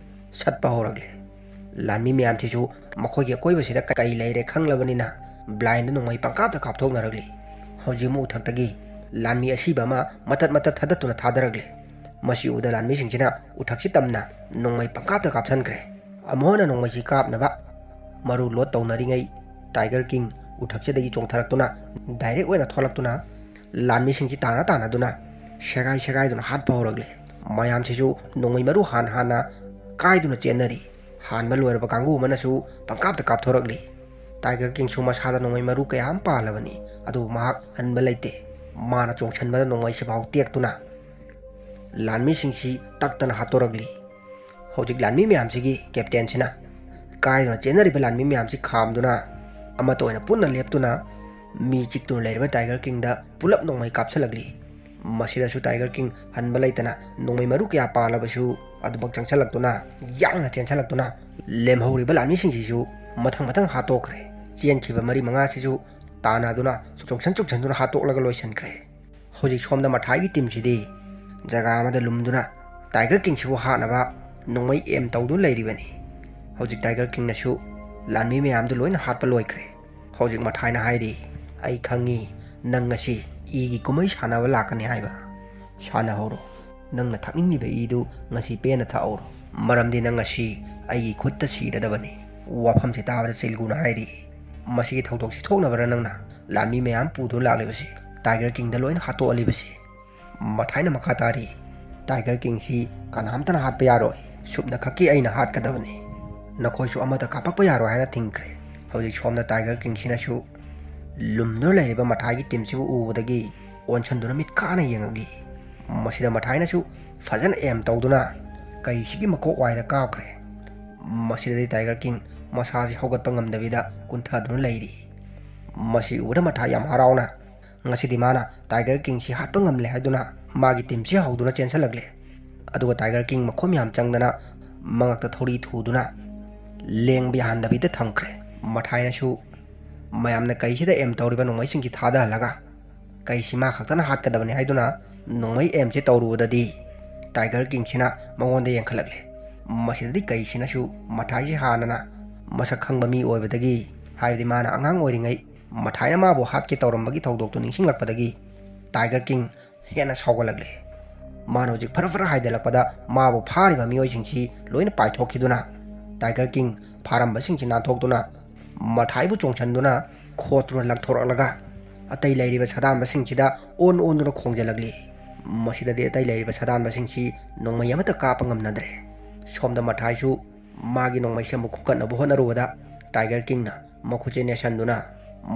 [SPEAKER 1] ꯁꯠꯄ ꯍꯧꯔꯛꯂꯦ꯫ ꯂꯥꯟꯃꯤ ꯃꯌꯥꯝꯁꯤꯁꯨ ꯃꯈꯣꯏꯒꯤ ꯑꯀꯣꯏꯕꯁꯤꯗ ꯀꯔꯤ ꯂꯩꯔꯦ ꯈꯪꯂꯕꯅꯤꯅ ꯕ꯭ꯂꯥꯏꯟꯗ ꯅꯣꯡꯃꯩ ꯄꯪꯀꯥꯞꯇ ꯀꯥꯞꯊꯣꯛꯅꯔꯛꯂꯤ꯫ ꯍꯧꯖꯤꯛ ꯑꯃꯨꯛ ꯎꯊꯛꯇꯒꯤ ꯂꯥꯟꯃꯤ ꯑꯁꯤꯕ ꯑꯃ ꯃꯇꯠ ꯃꯇꯠ ꯊꯗꯠꯇꯨꯅ ꯊꯥꯗꯔꯛꯂꯤ꯫ ꯃꯁꯤ ꯎꯕꯗ ꯂꯥꯟꯃꯤꯁꯤꯡꯁꯤꯅ ꯎꯊꯛꯁꯤ ꯇꯝꯅ ꯅꯣꯡꯃꯩ ꯄꯪꯀꯥꯞꯇ ꯀꯥꯞꯁꯤꯟꯈ꯭ꯔꯦ꯫ ꯑꯃꯨꯛ ꯍꯟꯅ ꯅꯣꯡꯃꯩꯁꯤ ꯀꯥꯞꯅꯕ ꯃꯔꯨ ꯂꯣꯗ ꯇꯧꯅꯔꯤꯉꯩ ꯇꯥꯏꯒꯔ ꯀꯤꯡ ꯎꯊꯛꯁꯤꯗꯒꯤ ꯆꯣꯡꯊꯔꯛꯇꯨꯅ ꯗꯥꯏꯔꯦꯛ ꯑꯣꯏꯅ ꯊꯣꯛꯂꯛꯇꯨꯅ ꯂꯥꯟꯃꯤꯁꯤꯡꯁꯤ ꯇꯥꯟꯅꯗꯨꯅ ꯁꯦꯒꯥꯏꯗꯨꯅ ꯍꯥꯠꯄ ꯍꯧꯔꯛꯂꯤ꯫ ꯃꯌꯥꯝꯁꯤꯁꯨ ꯅꯣꯡꯃꯩ ꯃꯔꯨ ꯍꯥꯟꯅ ꯀꯥꯏꯗꯨꯅ ꯆꯦꯟꯅꯔꯤ꯫ ꯍꯥꯟꯕ ꯂꯣꯏꯔꯕ ꯀꯥꯡꯕꯨ ꯑꯃꯅꯁꯨ ꯄꯪꯀꯥꯞꯇ ꯀꯥꯞꯊꯣꯔꯛꯂꯤ꯫ ꯇꯥꯏꯒꯔ ꯀꯤꯡꯁꯨ ꯃꯁꯥꯗ ꯅꯣꯡꯃꯩ ꯃꯔꯨ ꯀꯌꯥ ꯑꯃ ꯄꯥꯜꯂꯕꯅꯤ, ꯑꯗꯨꯕꯨ ꯃꯍꯥꯛ ꯍꯟꯕ ꯂꯩꯇꯦ꯫ ꯃꯥꯅ ꯆꯣꯡꯁꯟꯕꯗ ꯅꯣꯡꯃꯩꯁꯤꯐꯥꯎ ꯇꯦꯛꯇꯨꯅ ꯂꯥꯟꯃꯤꯁꯤꯡꯁꯤ ꯇꯛꯇꯅ ꯍꯥꯠꯇꯣꯔꯛꯂꯤ꯫ ꯍꯧꯖꯤꯛ ꯂꯥꯟꯃꯤ ꯃꯌꯥꯝꯁꯤꯒꯤ ꯀꯦꯞꯇꯦꯟꯁꯤꯅ ꯀꯥꯏꯗꯨꯅ ꯆꯦꯟꯅꯔꯤꯕ ꯂꯥꯟꯃꯤ ꯃꯌꯥꯝꯁꯤ ꯈꯥꯝꯗꯨꯅ ꯑꯃꯠꯇ ꯑꯣꯏꯅ ꯄꯨꯟꯅ ꯂꯦꯞꯇꯨꯅ ꯃꯤ ꯆꯤꯛꯇꯨꯅ ꯂꯩꯔꯤꯕ ꯇꯥꯏꯒꯔ ꯀꯤꯡꯗ ꯄꯨꯂꯞ ꯅꯣꯡꯃꯩ ꯀꯥꯞꯁꯤꯜꯂꯛꯂꯤ꯫ ꯃꯁꯤꯗꯁꯨ ꯇꯥꯏꯒꯔ ꯀꯤꯡ ꯍꯟꯕ ꯂꯩꯇꯅ ꯅꯣꯡꯃꯩ ꯃꯔꯨ ꯀꯌꯥ ꯄꯥꯜꯂꯕꯁꯨ ꯑꯗꯨꯃꯛ ꯆꯪꯁꯜꯂꯛꯇꯨꯅ ꯌꯥꯡꯅ ꯆꯦꯟꯁꯜꯂꯛꯇꯨꯅ ꯂꯦꯝꯍꯧꯔꯤꯕ ꯂꯥꯟꯃꯤꯁꯤꯡꯁꯤꯁꯨ ꯃꯊꯪ ꯍꯥꯠꯇꯣꯛꯈ꯭ꯔꯦ꯫ ꯆꯦꯟꯈꯤꯕ 4-5ꯁꯤꯁꯨ ꯇꯥꯟꯅꯗꯨꯅ ꯆꯣꯡꯁꯟꯗꯨꯅ ꯍꯥꯠꯇꯣꯛꯂꯒ ꯂꯣꯏꯁꯤꯟꯈ꯭ꯔꯦ꯫ ꯍꯧꯖꯤꯛ ꯁꯣꯝꯗ ꯃꯊꯥꯏꯒꯤ ꯇꯤꯝꯁꯤꯗꯤ ꯖꯒꯥ ꯑꯃꯗ ꯂꯨꯝꯗꯨꯅ ꯇꯥꯏꯒꯔ ꯀꯤꯡꯁꯤꯕꯨ ꯍꯥꯠꯅꯕ ꯅꯣꯡꯃꯩ ꯑꯦꯝ ꯇꯧꯗꯨꯅ ꯂꯩꯔꯤꯕꯅꯤ꯫ ꯍꯧꯖꯤꯛ ꯇꯥꯏꯒꯔ ꯀꯤꯡꯅꯁꯨ ꯂꯥꯟꯃꯤ ꯃꯌꯥꯝꯗꯨ ꯂꯣꯏꯅ ꯍꯥꯠꯄ ꯂꯣꯏꯈ꯭ꯔꯦ꯫ ꯍꯧꯖꯤꯛ ꯃꯊꯥꯏꯅ ꯍꯥꯏꯔꯤ, ꯑꯩ ꯈꯪꯉꯤ ꯅꯪ ꯉꯁꯤ ꯏꯒꯤ ꯀꯨꯝꯍꯩ ꯁꯥꯟꯅꯕ ꯂꯥꯛꯀꯅꯤ ꯍꯥꯏꯕ꯫ ꯁꯥꯟꯅꯍꯧꯔꯣ, ꯅꯪꯅ ꯊꯛꯅꯤꯡꯂꯤꯕ ꯏꯗꯨ ꯉꯁꯤ ꯄꯦꯟꯅ ꯊꯛꯍꯧꯔꯣ, ꯃꯔꯝꯗꯤ ꯅꯪ ꯉꯁꯤ ꯑꯩꯒꯤ ꯈꯨꯠꯇ ꯁꯤꯔꯗꯕꯅꯤ꯫ ꯋꯥꯐꯝꯁꯤ ꯇꯥꯕꯗ ꯆꯤꯜꯒꯨꯅ ꯍꯥꯏꯔꯤ, ꯃꯁꯤꯒꯤ ꯊꯧꯗꯣꯛꯁꯤ ꯊꯣꯛꯅꯕꯔ ꯅꯪꯅ ꯂꯥꯟꯃꯤ ꯃꯌꯥꯝ ꯄꯨꯗꯨꯅ ꯂꯥꯛꯂꯤꯕꯁꯤ, ꯇꯥꯏꯒꯔ ꯀꯤꯡꯗ ꯂꯣꯏꯅ ꯍꯥꯠꯇꯣꯛꯍꯜꯂꯤꯕꯁꯤ? ꯃꯊꯥꯏꯅ ꯃꯈꯥ ꯇꯥꯔꯤ, ꯇꯥꯏꯒꯔ ꯀꯤꯡꯁꯤ ꯀꯅꯥꯝꯇꯅ ꯍꯥꯠꯄ ꯌꯥꯔꯣꯏ, ꯁꯨꯞꯅ ꯈꯛꯀꯤ ꯑꯩꯅ ꯍꯥꯠꯀꯗꯕꯅꯤ꯫ ꯅꯈꯣꯏꯁꯨ ꯑꯃꯠꯇ ꯀꯥꯞꯄꯛꯄ ꯌꯥꯔꯣꯏ ꯍꯥꯏꯅ ꯊꯤꯡꯈ꯭ꯔꯦ꯫ ꯍꯧꯖꯤꯛ ꯁꯣꯝꯗ ꯇꯥꯏꯒꯔ ꯀꯤꯡꯁꯤꯅꯁꯨ ꯂꯨꯝꯗꯨꯅ ꯂꯩꯔꯤꯕ ꯃꯊꯥꯏꯒꯤ ꯇꯤꯝꯁꯤꯕꯨ ꯎꯕꯗꯒꯤ ꯑꯣꯟꯁꯟꯗꯨꯅ ꯃꯤꯠ ꯈꯥꯅ ꯌꯦꯡꯉꯛꯂꯤ꯫ ꯃꯁꯤꯗ ꯃꯊꯥꯏꯅꯁꯨ ꯐꯖꯅ ꯑꯦꯝ ꯇꯧꯗꯨꯅ ꯀꯩꯁꯤꯒꯤ ꯃꯀꯣꯛ ꯋꯥꯏꯗ ꯀꯥꯞꯈ꯭ꯔꯦ꯫ ꯃꯁꯤꯗꯗꯤ ꯇꯥꯏꯒꯔ ꯀꯤꯡ ꯃꯁꯥꯁꯤ ꯍꯧꯒꯠꯄ ꯉꯝꯗꯕꯤꯗ ꯀꯨꯟꯊꯗꯨꯅ ꯂꯩꯔꯤ꯫ ꯃꯁꯤ ꯎꯕꯗ ꯃꯊꯥꯏ ꯌꯥꯝ ꯍꯔꯥꯎꯅ ꯉꯁꯤꯗꯤ ꯃꯥꯅ ꯇꯥꯏꯒꯔ ꯀꯤꯡꯁꯤ ꯍꯥꯠꯄ ꯉꯝꯂꯦ ꯍꯥꯏꯗꯨꯅ ꯃꯥꯒꯤ ꯇꯤꯝꯁꯤ ꯍꯧꯗꯨꯅ ꯆꯦꯟꯁꯜꯂꯛꯂꯦ꯫ ꯑꯗꯨꯒ ꯇꯥꯏꯒꯔ ꯀꯤꯡ ꯃꯈꯣꯏ ꯃꯌꯥꯝ ꯆꯪꯗꯅ ꯃꯉꯛꯇ ꯊꯧꯔꯤ ꯊꯨꯗꯨꯅ ꯂꯦꯡꯕ ꯌꯥꯍꯟꯗꯕꯤꯗ ꯊꯝꯈ꯭ꯔꯦ꯫ ꯃꯊꯥꯏꯅꯁꯨ ꯃꯌꯥꯝꯅ ꯀꯩꯁꯤꯗ ꯑꯦꯝ ꯇꯧꯔꯤꯕ ꯅꯣꯡꯃꯩꯁꯤꯡꯁꯤ ꯊꯥꯗꯍꯜꯂꯒ ꯀꯩꯁꯤ ꯃꯥ ꯈꯛꯇꯅ ꯍꯥꯠꯀꯗꯕꯅꯤ ꯍꯥꯏꯗꯨꯅ ꯅꯣꯡꯃꯩ ꯑꯦꯝꯁꯤ ꯇꯧꯔꯨꯕꯗꯗꯤ ꯇꯥꯏꯒꯔ ꯀꯤꯡꯁꯤꯅ ꯃꯉꯣꯟꯗ ꯌꯦꯡꯈꯠꯂꯛꯂꯦ꯫ ꯃꯁꯤꯗꯗꯤ ꯀꯩꯁꯤꯅꯁꯨ ꯃꯊꯥꯏꯁꯤ ꯍꯥꯟꯅꯅ ꯃꯁꯛ ꯈꯪꯕ ꯃꯤ ꯑꯣꯏꯕꯗꯒꯤ, ꯍꯥꯏꯕꯗꯤ ꯃꯥꯅ ꯑꯉꯥꯡ ꯑꯣꯏꯔꯤꯉꯩ ꯃꯊꯥꯏꯅ ꯃꯥꯕꯨ ꯍꯥꯠꯀꯦ ꯇꯧꯔꯝꯕꯒꯤ ꯊꯧꯗꯣꯛꯇꯨ ꯅꯤꯡꯁꯤꯡꯂꯛꯄꯗꯒꯤ ꯇꯥꯏꯒꯔ ꯀꯤꯡ ꯍꯦꯟꯅ ꯁꯥꯎꯒꯠꯂꯛꯂꯦ꯫ ꯃꯥꯅ ꯍꯧꯖꯤꯛ ꯐꯔ ꯍꯥꯏꯗꯠꯂꯛꯄꯗ ꯃꯥꯕꯨ ꯐꯥꯔꯤꯕ ꯃꯤꯑꯣꯏꯁꯤꯡꯁꯤ ꯂꯣꯏꯅ ꯄꯥꯏꯊꯣꯛꯈꯤꯗꯨꯅ ꯇꯥꯏꯒꯔ ꯀꯤꯡ ꯐꯥꯔꯝꯕꯁꯤꯡꯁꯤ ꯅꯥꯟꯊꯣꯛꯇꯨꯅ ꯃꯊꯥꯏꯕꯨ ꯆꯣꯡꯁꯟꯗꯨꯅ ꯈꯣꯠꯇꯨꯅ ꯂꯪꯊꯣꯔꯛꯂꯒ ꯑꯇꯩ ꯂꯩꯔꯤꯕ ꯁꯥꯗꯥꯟꯕꯁꯤꯡꯁꯤꯗ ꯑꯣꯟꯗꯨꯅ ꯈꯣꯡꯖꯜꯂꯛꯂꯤ꯫ ꯃꯁꯤꯗꯗꯤ ꯑꯇꯩ ꯂꯩꯔꯤꯕ ꯁꯥꯗꯥꯟꯕꯁꯤꯡꯁꯤ ꯅꯣꯡꯃꯩ ꯑꯃꯠꯇ ꯀꯥꯞꯄ ꯉꯝꯅꯗ꯭ꯔꯦ꯫ ꯁꯣꯝꯗ ꯃꯊꯥꯏꯁꯨ ꯃꯥꯒꯤ ꯅꯣꯡꯃꯩꯁꯤ ꯑꯃꯨꯛ ꯈꯨꯀꯠꯅꯕ ꯍꯣꯠꯅꯔꯨꯕꯗ ꯇꯥꯏꯒꯔ ꯀꯤꯡꯅ ꯃꯈꯨꯠꯁꯦ ꯅꯦꯠꯁꯟꯗꯨꯅ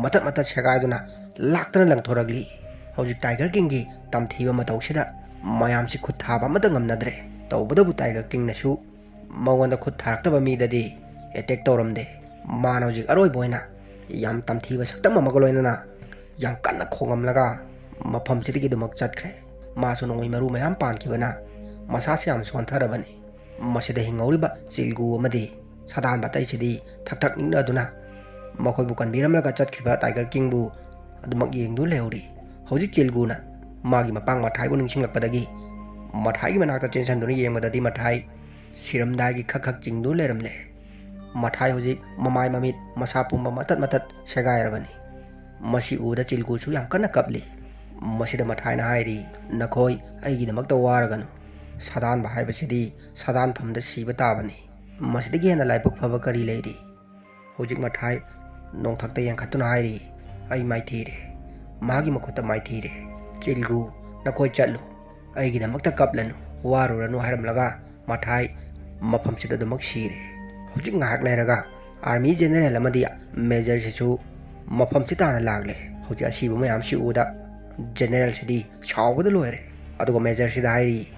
[SPEAKER 1] ꯃꯇꯠ ꯁꯦꯒꯥꯏꯗꯨꯅ ꯂꯥꯛꯇꯅ ꯂꯪꯊꯣꯔꯛꯂꯤ꯫ ꯍꯧꯖꯤꯛ ꯇꯥꯏꯒꯔ ꯀꯤꯡꯒꯤ ꯇꯝꯊꯤꯕ ꯃꯇꯧꯁꯤꯗ ꯃꯌꯥꯝꯁꯤ ꯈꯨꯠ ꯊꯥꯕ ꯑꯃꯠꯇ ꯉꯝꯅꯗ꯭ꯔꯦ꯫ ꯇꯧꯕꯇꯕꯨ ꯇꯥꯏꯒꯔ ꯀꯤꯡꯅꯁꯨ ꯃꯉꯣꯟꯗ ꯈꯨꯠ ꯊꯥꯔꯛꯇꯕ ꯃꯤꯗꯗꯤ ꯑꯦꯇꯦꯛ ꯇꯧꯔꯝꯗꯦ꯫ ꯃꯥꯅ ꯍꯧꯖꯤꯛ ꯑꯔꯣꯏꯕ ꯑꯣꯏꯅ ꯌꯥꯝ ꯇꯝꯊꯤꯕ ꯁꯛꯇꯝ ꯑꯃꯒ ꯂꯣꯏꯅꯅ ꯌꯥꯝ ꯀꯟꯅ ꯈꯣꯡꯉꯝꯂꯒ ꯃꯐꯝꯁꯤꯗꯒꯤ ꯑꯗꯨꯃꯛ ꯆꯠꯈ꯭ꯔꯦ꯫ ꯃꯥꯁꯨ ꯅꯣꯡꯃꯩ ꯃꯔꯨ ꯃꯌꯥꯝ ꯄꯥꯟꯈꯤꯕꯅ ꯃꯁꯥꯁꯤ ꯌꯥꯝ ꯁꯣꯟꯊꯔꯕꯅꯤ꯫ ꯃꯁꯤꯗ ꯍꯤꯡꯍꯧꯔꯤꯕ ꯆꯤꯜꯒꯨ ꯑꯃꯗꯤ ꯁꯥꯗꯥꯟꯕ ꯑꯇꯩꯁꯤꯗꯤ ꯊꯛ ꯅꯤꯛꯅꯗꯨꯅ ꯃꯈꯣꯏꯕꯨ ꯀꯟꯕꯤꯔꯝꯂꯒ ꯆꯠꯈꯤꯕ ꯇꯥꯏꯒꯔ ꯀꯤꯡꯕꯨ ꯑꯗꯨꯃꯛ ꯌꯦꯡꯗꯨꯅ ꯂꯩꯍꯧꯔꯤ꯫ ꯍꯧꯖꯤꯛ ꯆꯤꯜꯒꯨꯅ ꯃꯥꯒꯤ ꯃꯄꯥꯡ ꯃꯊꯥꯏꯕꯨ ꯅꯤꯡꯁꯤꯡꯂꯛꯄꯗꯒꯤ ꯃꯊꯥꯏꯒꯤ ꯃꯅꯥꯛꯇ ꯆꯦꯟꯁꯟꯗꯨꯅ ꯌꯦꯡꯕꯗꯗꯤ ꯃꯊꯥꯏ ꯁꯤꯔꯝꯗꯥꯏꯒꯤ ꯈꯛ ꯆꯤꯡꯗꯨꯅ ꯂꯩꯔꯝꯂꯦ꯫ ꯃꯊꯥꯏ ꯍꯧꯖꯤꯛ ꯃꯃꯥꯏ ꯃꯃꯤꯠ ꯃꯁꯥ ꯄꯨꯝꯕ ꯃꯇꯠ ꯁꯦꯒꯥꯏꯔꯕꯅꯤ꯫ ꯃꯁꯤ ꯎꯕꯗ ꯆꯤꯜꯒꯨꯁꯨ ꯌꯥꯝ ꯀꯟꯅ ꯀꯞꯂꯤ꯫ ꯃꯁꯤꯗ ꯃꯊꯥꯏꯅ ꯍꯥꯏꯔꯤ, ꯅꯈꯣꯏ ꯑꯩꯒꯤꯗꯃꯛꯇ ꯋꯥꯔꯒꯅꯨ, ꯁꯥꯗꯥꯟꯕ ꯍꯥꯏꯕꯁꯤꯗꯤ ꯁꯥꯗꯥꯟꯐꯝꯗ ꯁꯤꯕ ꯇꯥꯕꯅꯤ, ꯃꯁꯤꯗꯒꯤ ꯍꯦꯟꯅ ꯂꯥꯏꯕꯛ ꯐꯕ ꯀꯔꯤ ꯂꯩꯔꯤ? ꯍꯧꯖꯤꯛ ꯃꯊꯥꯏ ꯅꯣꯡꯊꯛꯇ ꯌꯦꯡꯈꯠꯇꯨꯅ ꯍꯥꯏꯔꯤ, ꯑꯩ ꯃꯥꯏꯊꯤꯔꯦ, ꯃꯥꯒꯤ ꯃꯈꯨꯠꯇ ꯃꯥꯏꯊꯤꯔꯦ꯫ ꯆꯤꯜꯒꯨ, ꯅꯈꯣꯏ ꯆꯠꯂꯨ, ꯑꯩꯒꯤꯗꯃꯛꯇ ꯀꯞꯂꯅꯨ, ꯋꯥꯔꯨꯔꯅꯨ ꯍꯥꯏꯔꯝꯂꯒ ꯃꯊꯥꯏ ꯃꯐꯝꯁꯤꯗ ꯑꯗꯨꯃꯛ ꯁꯤꯔꯦ꯫ ꯍꯧꯖꯤꯛ ꯉꯥꯏꯍꯥꯛ ꯂꯩꯔꯒ ꯑꯥꯔꯃꯤ ꯖꯦꯅꯔꯦꯜ ꯑꯃꯗꯤ ꯃꯦꯖꯔꯁꯤꯁꯨ ꯃꯐꯝꯁꯤ ꯇꯥꯅ ꯂꯥꯛꯂꯦ꯫ ꯍꯧꯖꯤꯛ ꯑꯁꯤꯕ ꯃꯌꯥꯝꯁꯤ ꯎꯕꯗ ꯖꯦꯅꯔꯦꯜꯁꯤꯗꯤ ꯁꯥꯎꯕꯗ ꯂꯣꯏꯔꯦ꯫ ꯑꯗꯨꯒ ꯃꯦꯖꯔꯁꯤꯗ ꯍꯥꯏꯔꯤ,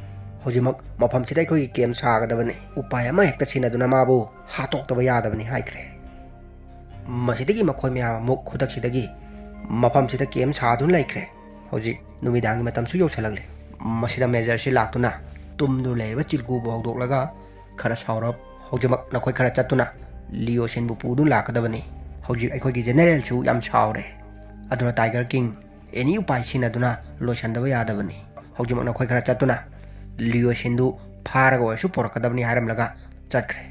[SPEAKER 1] ꯍꯧꯖꯤꯛꯃꯛ ꯃꯐꯝꯁꯤꯗ ꯑꯩꯈꯣꯏꯒꯤ ꯀꯦꯝ ꯁꯥꯒꯗꯕꯅꯤ, ꯎꯄꯥꯏ ꯑꯃ ꯍꯦꯛꯇ ꯁꯤꯟꯅꯗꯨꯅ ꯃꯥꯕꯨ ꯍꯥꯠꯇꯣꯛꯇꯕ ꯌꯥꯗꯕꯅꯤ ꯍꯥꯏꯈ꯭ꯔꯦ꯫ ꯃꯁꯤꯗꯒꯤ ꯃꯈꯣꯏ ꯃꯌꯥꯝ ꯑꯃꯨꯛ ꯈꯨꯗꯛꯁꯤꯗꯒꯤ ꯃꯐꯝꯁꯤꯗ ꯀꯦꯝ ꯁꯥꯗꯨꯅ ꯂꯩꯈ꯭ꯔꯦ꯫ ꯍꯧꯖꯤꯛ ꯅꯨꯃꯤꯗꯥꯡꯒꯤ ꯃꯇꯝꯁꯨ ꯌꯧꯁꯜꯂꯛꯂꯦ꯫ ꯃꯁꯤꯗ ꯃꯦꯖꯔꯁꯤ ꯂꯥꯛꯇꯨꯅ ꯇꯨꯝꯗꯨꯅ ꯂꯩꯔꯤꯕ ꯆꯤꯜꯒꯨꯕꯨ ꯍꯧꯗꯣꯛꯂꯒ ꯈꯔ ꯁꯥꯎꯔꯞ, ꯍꯧꯖꯤꯛꯃꯛ ꯅꯈꯣꯏ ꯈꯔ ꯆꯠꯇꯨꯅ ꯂꯤꯑꯣꯁꯤꯟꯕꯨ ꯄꯨꯗꯨꯅ ꯂꯥꯛꯀꯗꯕꯅꯤ, ꯍꯧꯖꯤꯛ ꯑꯩꯈꯣꯏꯒꯤ ꯖꯦꯅꯔꯦꯜꯁꯨ ꯌꯥꯝ ꯁꯥꯎꯔꯦ, ꯑꯗꯨꯅ ꯇꯥꯏꯒꯔ ꯀꯤꯡ ꯑꯦꯅꯤ ꯎꯄꯥꯏ ꯁꯤꯟꯅꯗꯨꯅ ꯂꯣꯏꯁꯟꯗꯕ ꯌꯥꯗꯕꯅꯤ, ꯍꯧꯖꯤꯛꯃꯛ ꯅꯈꯣꯏ ꯈꯔ ꯆꯠꯇꯨꯅ ꯂꯤꯑꯣꯁꯤꯟꯗꯨ ꯐꯥꯔꯒ ꯑꯣꯏꯔꯁꯨ ꯄꯣꯔꯛꯀꯗꯕꯅꯤ ꯍꯥꯏꯔꯝꯂꯒ ꯆꯠꯈ꯭ꯔꯦ꯫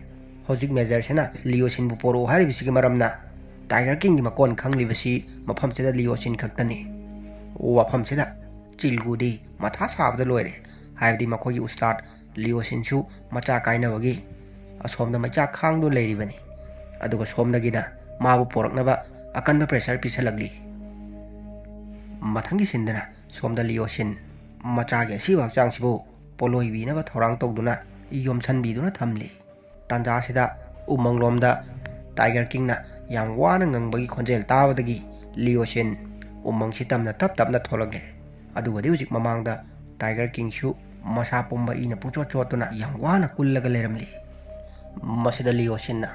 [SPEAKER 1] ꯍꯧꯖꯤꯛ ꯃꯦꯖꯔꯁꯤꯅ ꯂꯤꯑꯣꯁꯤꯟꯕꯨ ꯄꯣꯔꯛꯎ ꯍꯥꯏꯔꯤꯕꯁꯤꯒꯤ ꯃꯔꯝꯅ ꯇꯥꯏꯒꯔ ꯀꯤꯡꯒꯤ ꯃꯀꯣꯟ ꯈꯪꯂꯤꯕꯁꯤ ꯃꯐꯝꯁꯤꯗ ꯂꯤꯑꯣꯁꯤꯟ ꯈꯛꯇꯅꯤ꯫ ꯋꯥꯐꯝꯁꯤꯗ ꯆꯤꯜꯒꯨꯗꯤ ꯃꯊꯥ ꯁꯥꯕꯗ ꯂꯣꯏꯔꯦ, ꯍꯥꯏꯕꯗꯤ ꯃꯈꯣꯏꯒꯤ ꯎꯁꯇꯥꯗ ꯂꯤꯑꯣꯁꯤꯟꯁꯨ ꯃꯆꯥ ꯀꯥꯏꯅꯕꯒꯤ ꯑꯁꯣꯝꯗ ꯃꯩꯆꯥꯛ ꯈꯥꯡꯗꯨꯅ ꯂꯩꯔꯤꯕꯅꯤ, ꯑꯗꯨꯒ ꯁꯣꯝꯗꯒꯤꯅ ꯃꯥꯕꯨ ꯄꯣꯔꯛꯅꯕ ꯑꯀꯟꯕ ꯄ꯭ꯔꯦꯁꯔ ꯄꯤꯁꯜꯂꯛꯂꯤ꯫ ꯃꯊꯪꯒꯤ ꯁꯤꯟꯗꯅ ꯁꯣꯝꯗ ꯂꯤꯑꯣꯁꯤꯟ ꯃꯆꯥꯒꯤ ꯑꯁꯤꯕ ꯍꯛꯆꯥꯡꯁꯤꯕꯨ ꯄꯣꯂꯣꯏꯕꯤꯅꯕ ꯊꯧꯔꯥꯡ ꯇꯧꯗꯨꯅ ꯌꯣꯝꯁꯟꯕꯤꯗꯨꯅ ꯊꯝꯂꯤ꯫ ꯇꯥꯟꯖꯥꯁꯤꯗ ꯎꯃꯪꯂꯣꯝꯗ ꯇꯥꯏꯒꯔ ꯀꯤꯡꯅ ꯌꯥꯝ ꯋꯥꯅ ꯉꯪꯕꯒꯤ ꯈꯣꯟꯖꯦꯜ ꯇꯥꯕꯗꯒꯤ ꯂꯤꯑꯣꯁꯤꯟ ꯎꯃꯪꯁꯤ ꯇꯞꯅ ꯊꯣꯛꯂꯛꯂꯦ꯫ ꯑꯗꯨꯒꯗꯤ ꯍꯧꯖꯤꯛ ꯃꯃꯥꯡꯗ ꯇꯥꯏꯒꯔ ꯀꯤꯡꯁꯨ ꯃꯁꯥ ꯄꯨꯝꯕ ꯏꯅ ꯄꯨꯡꯆꯣꯠ ꯆꯣꯠꯇꯨꯅ ꯌꯥꯝ ꯋꯥꯅ ꯀꯨꯜꯂꯒ ꯂꯩꯔꯝꯂꯤ꯫ ꯃꯁꯤꯗ ꯂꯤꯑꯣꯁꯤꯟꯅ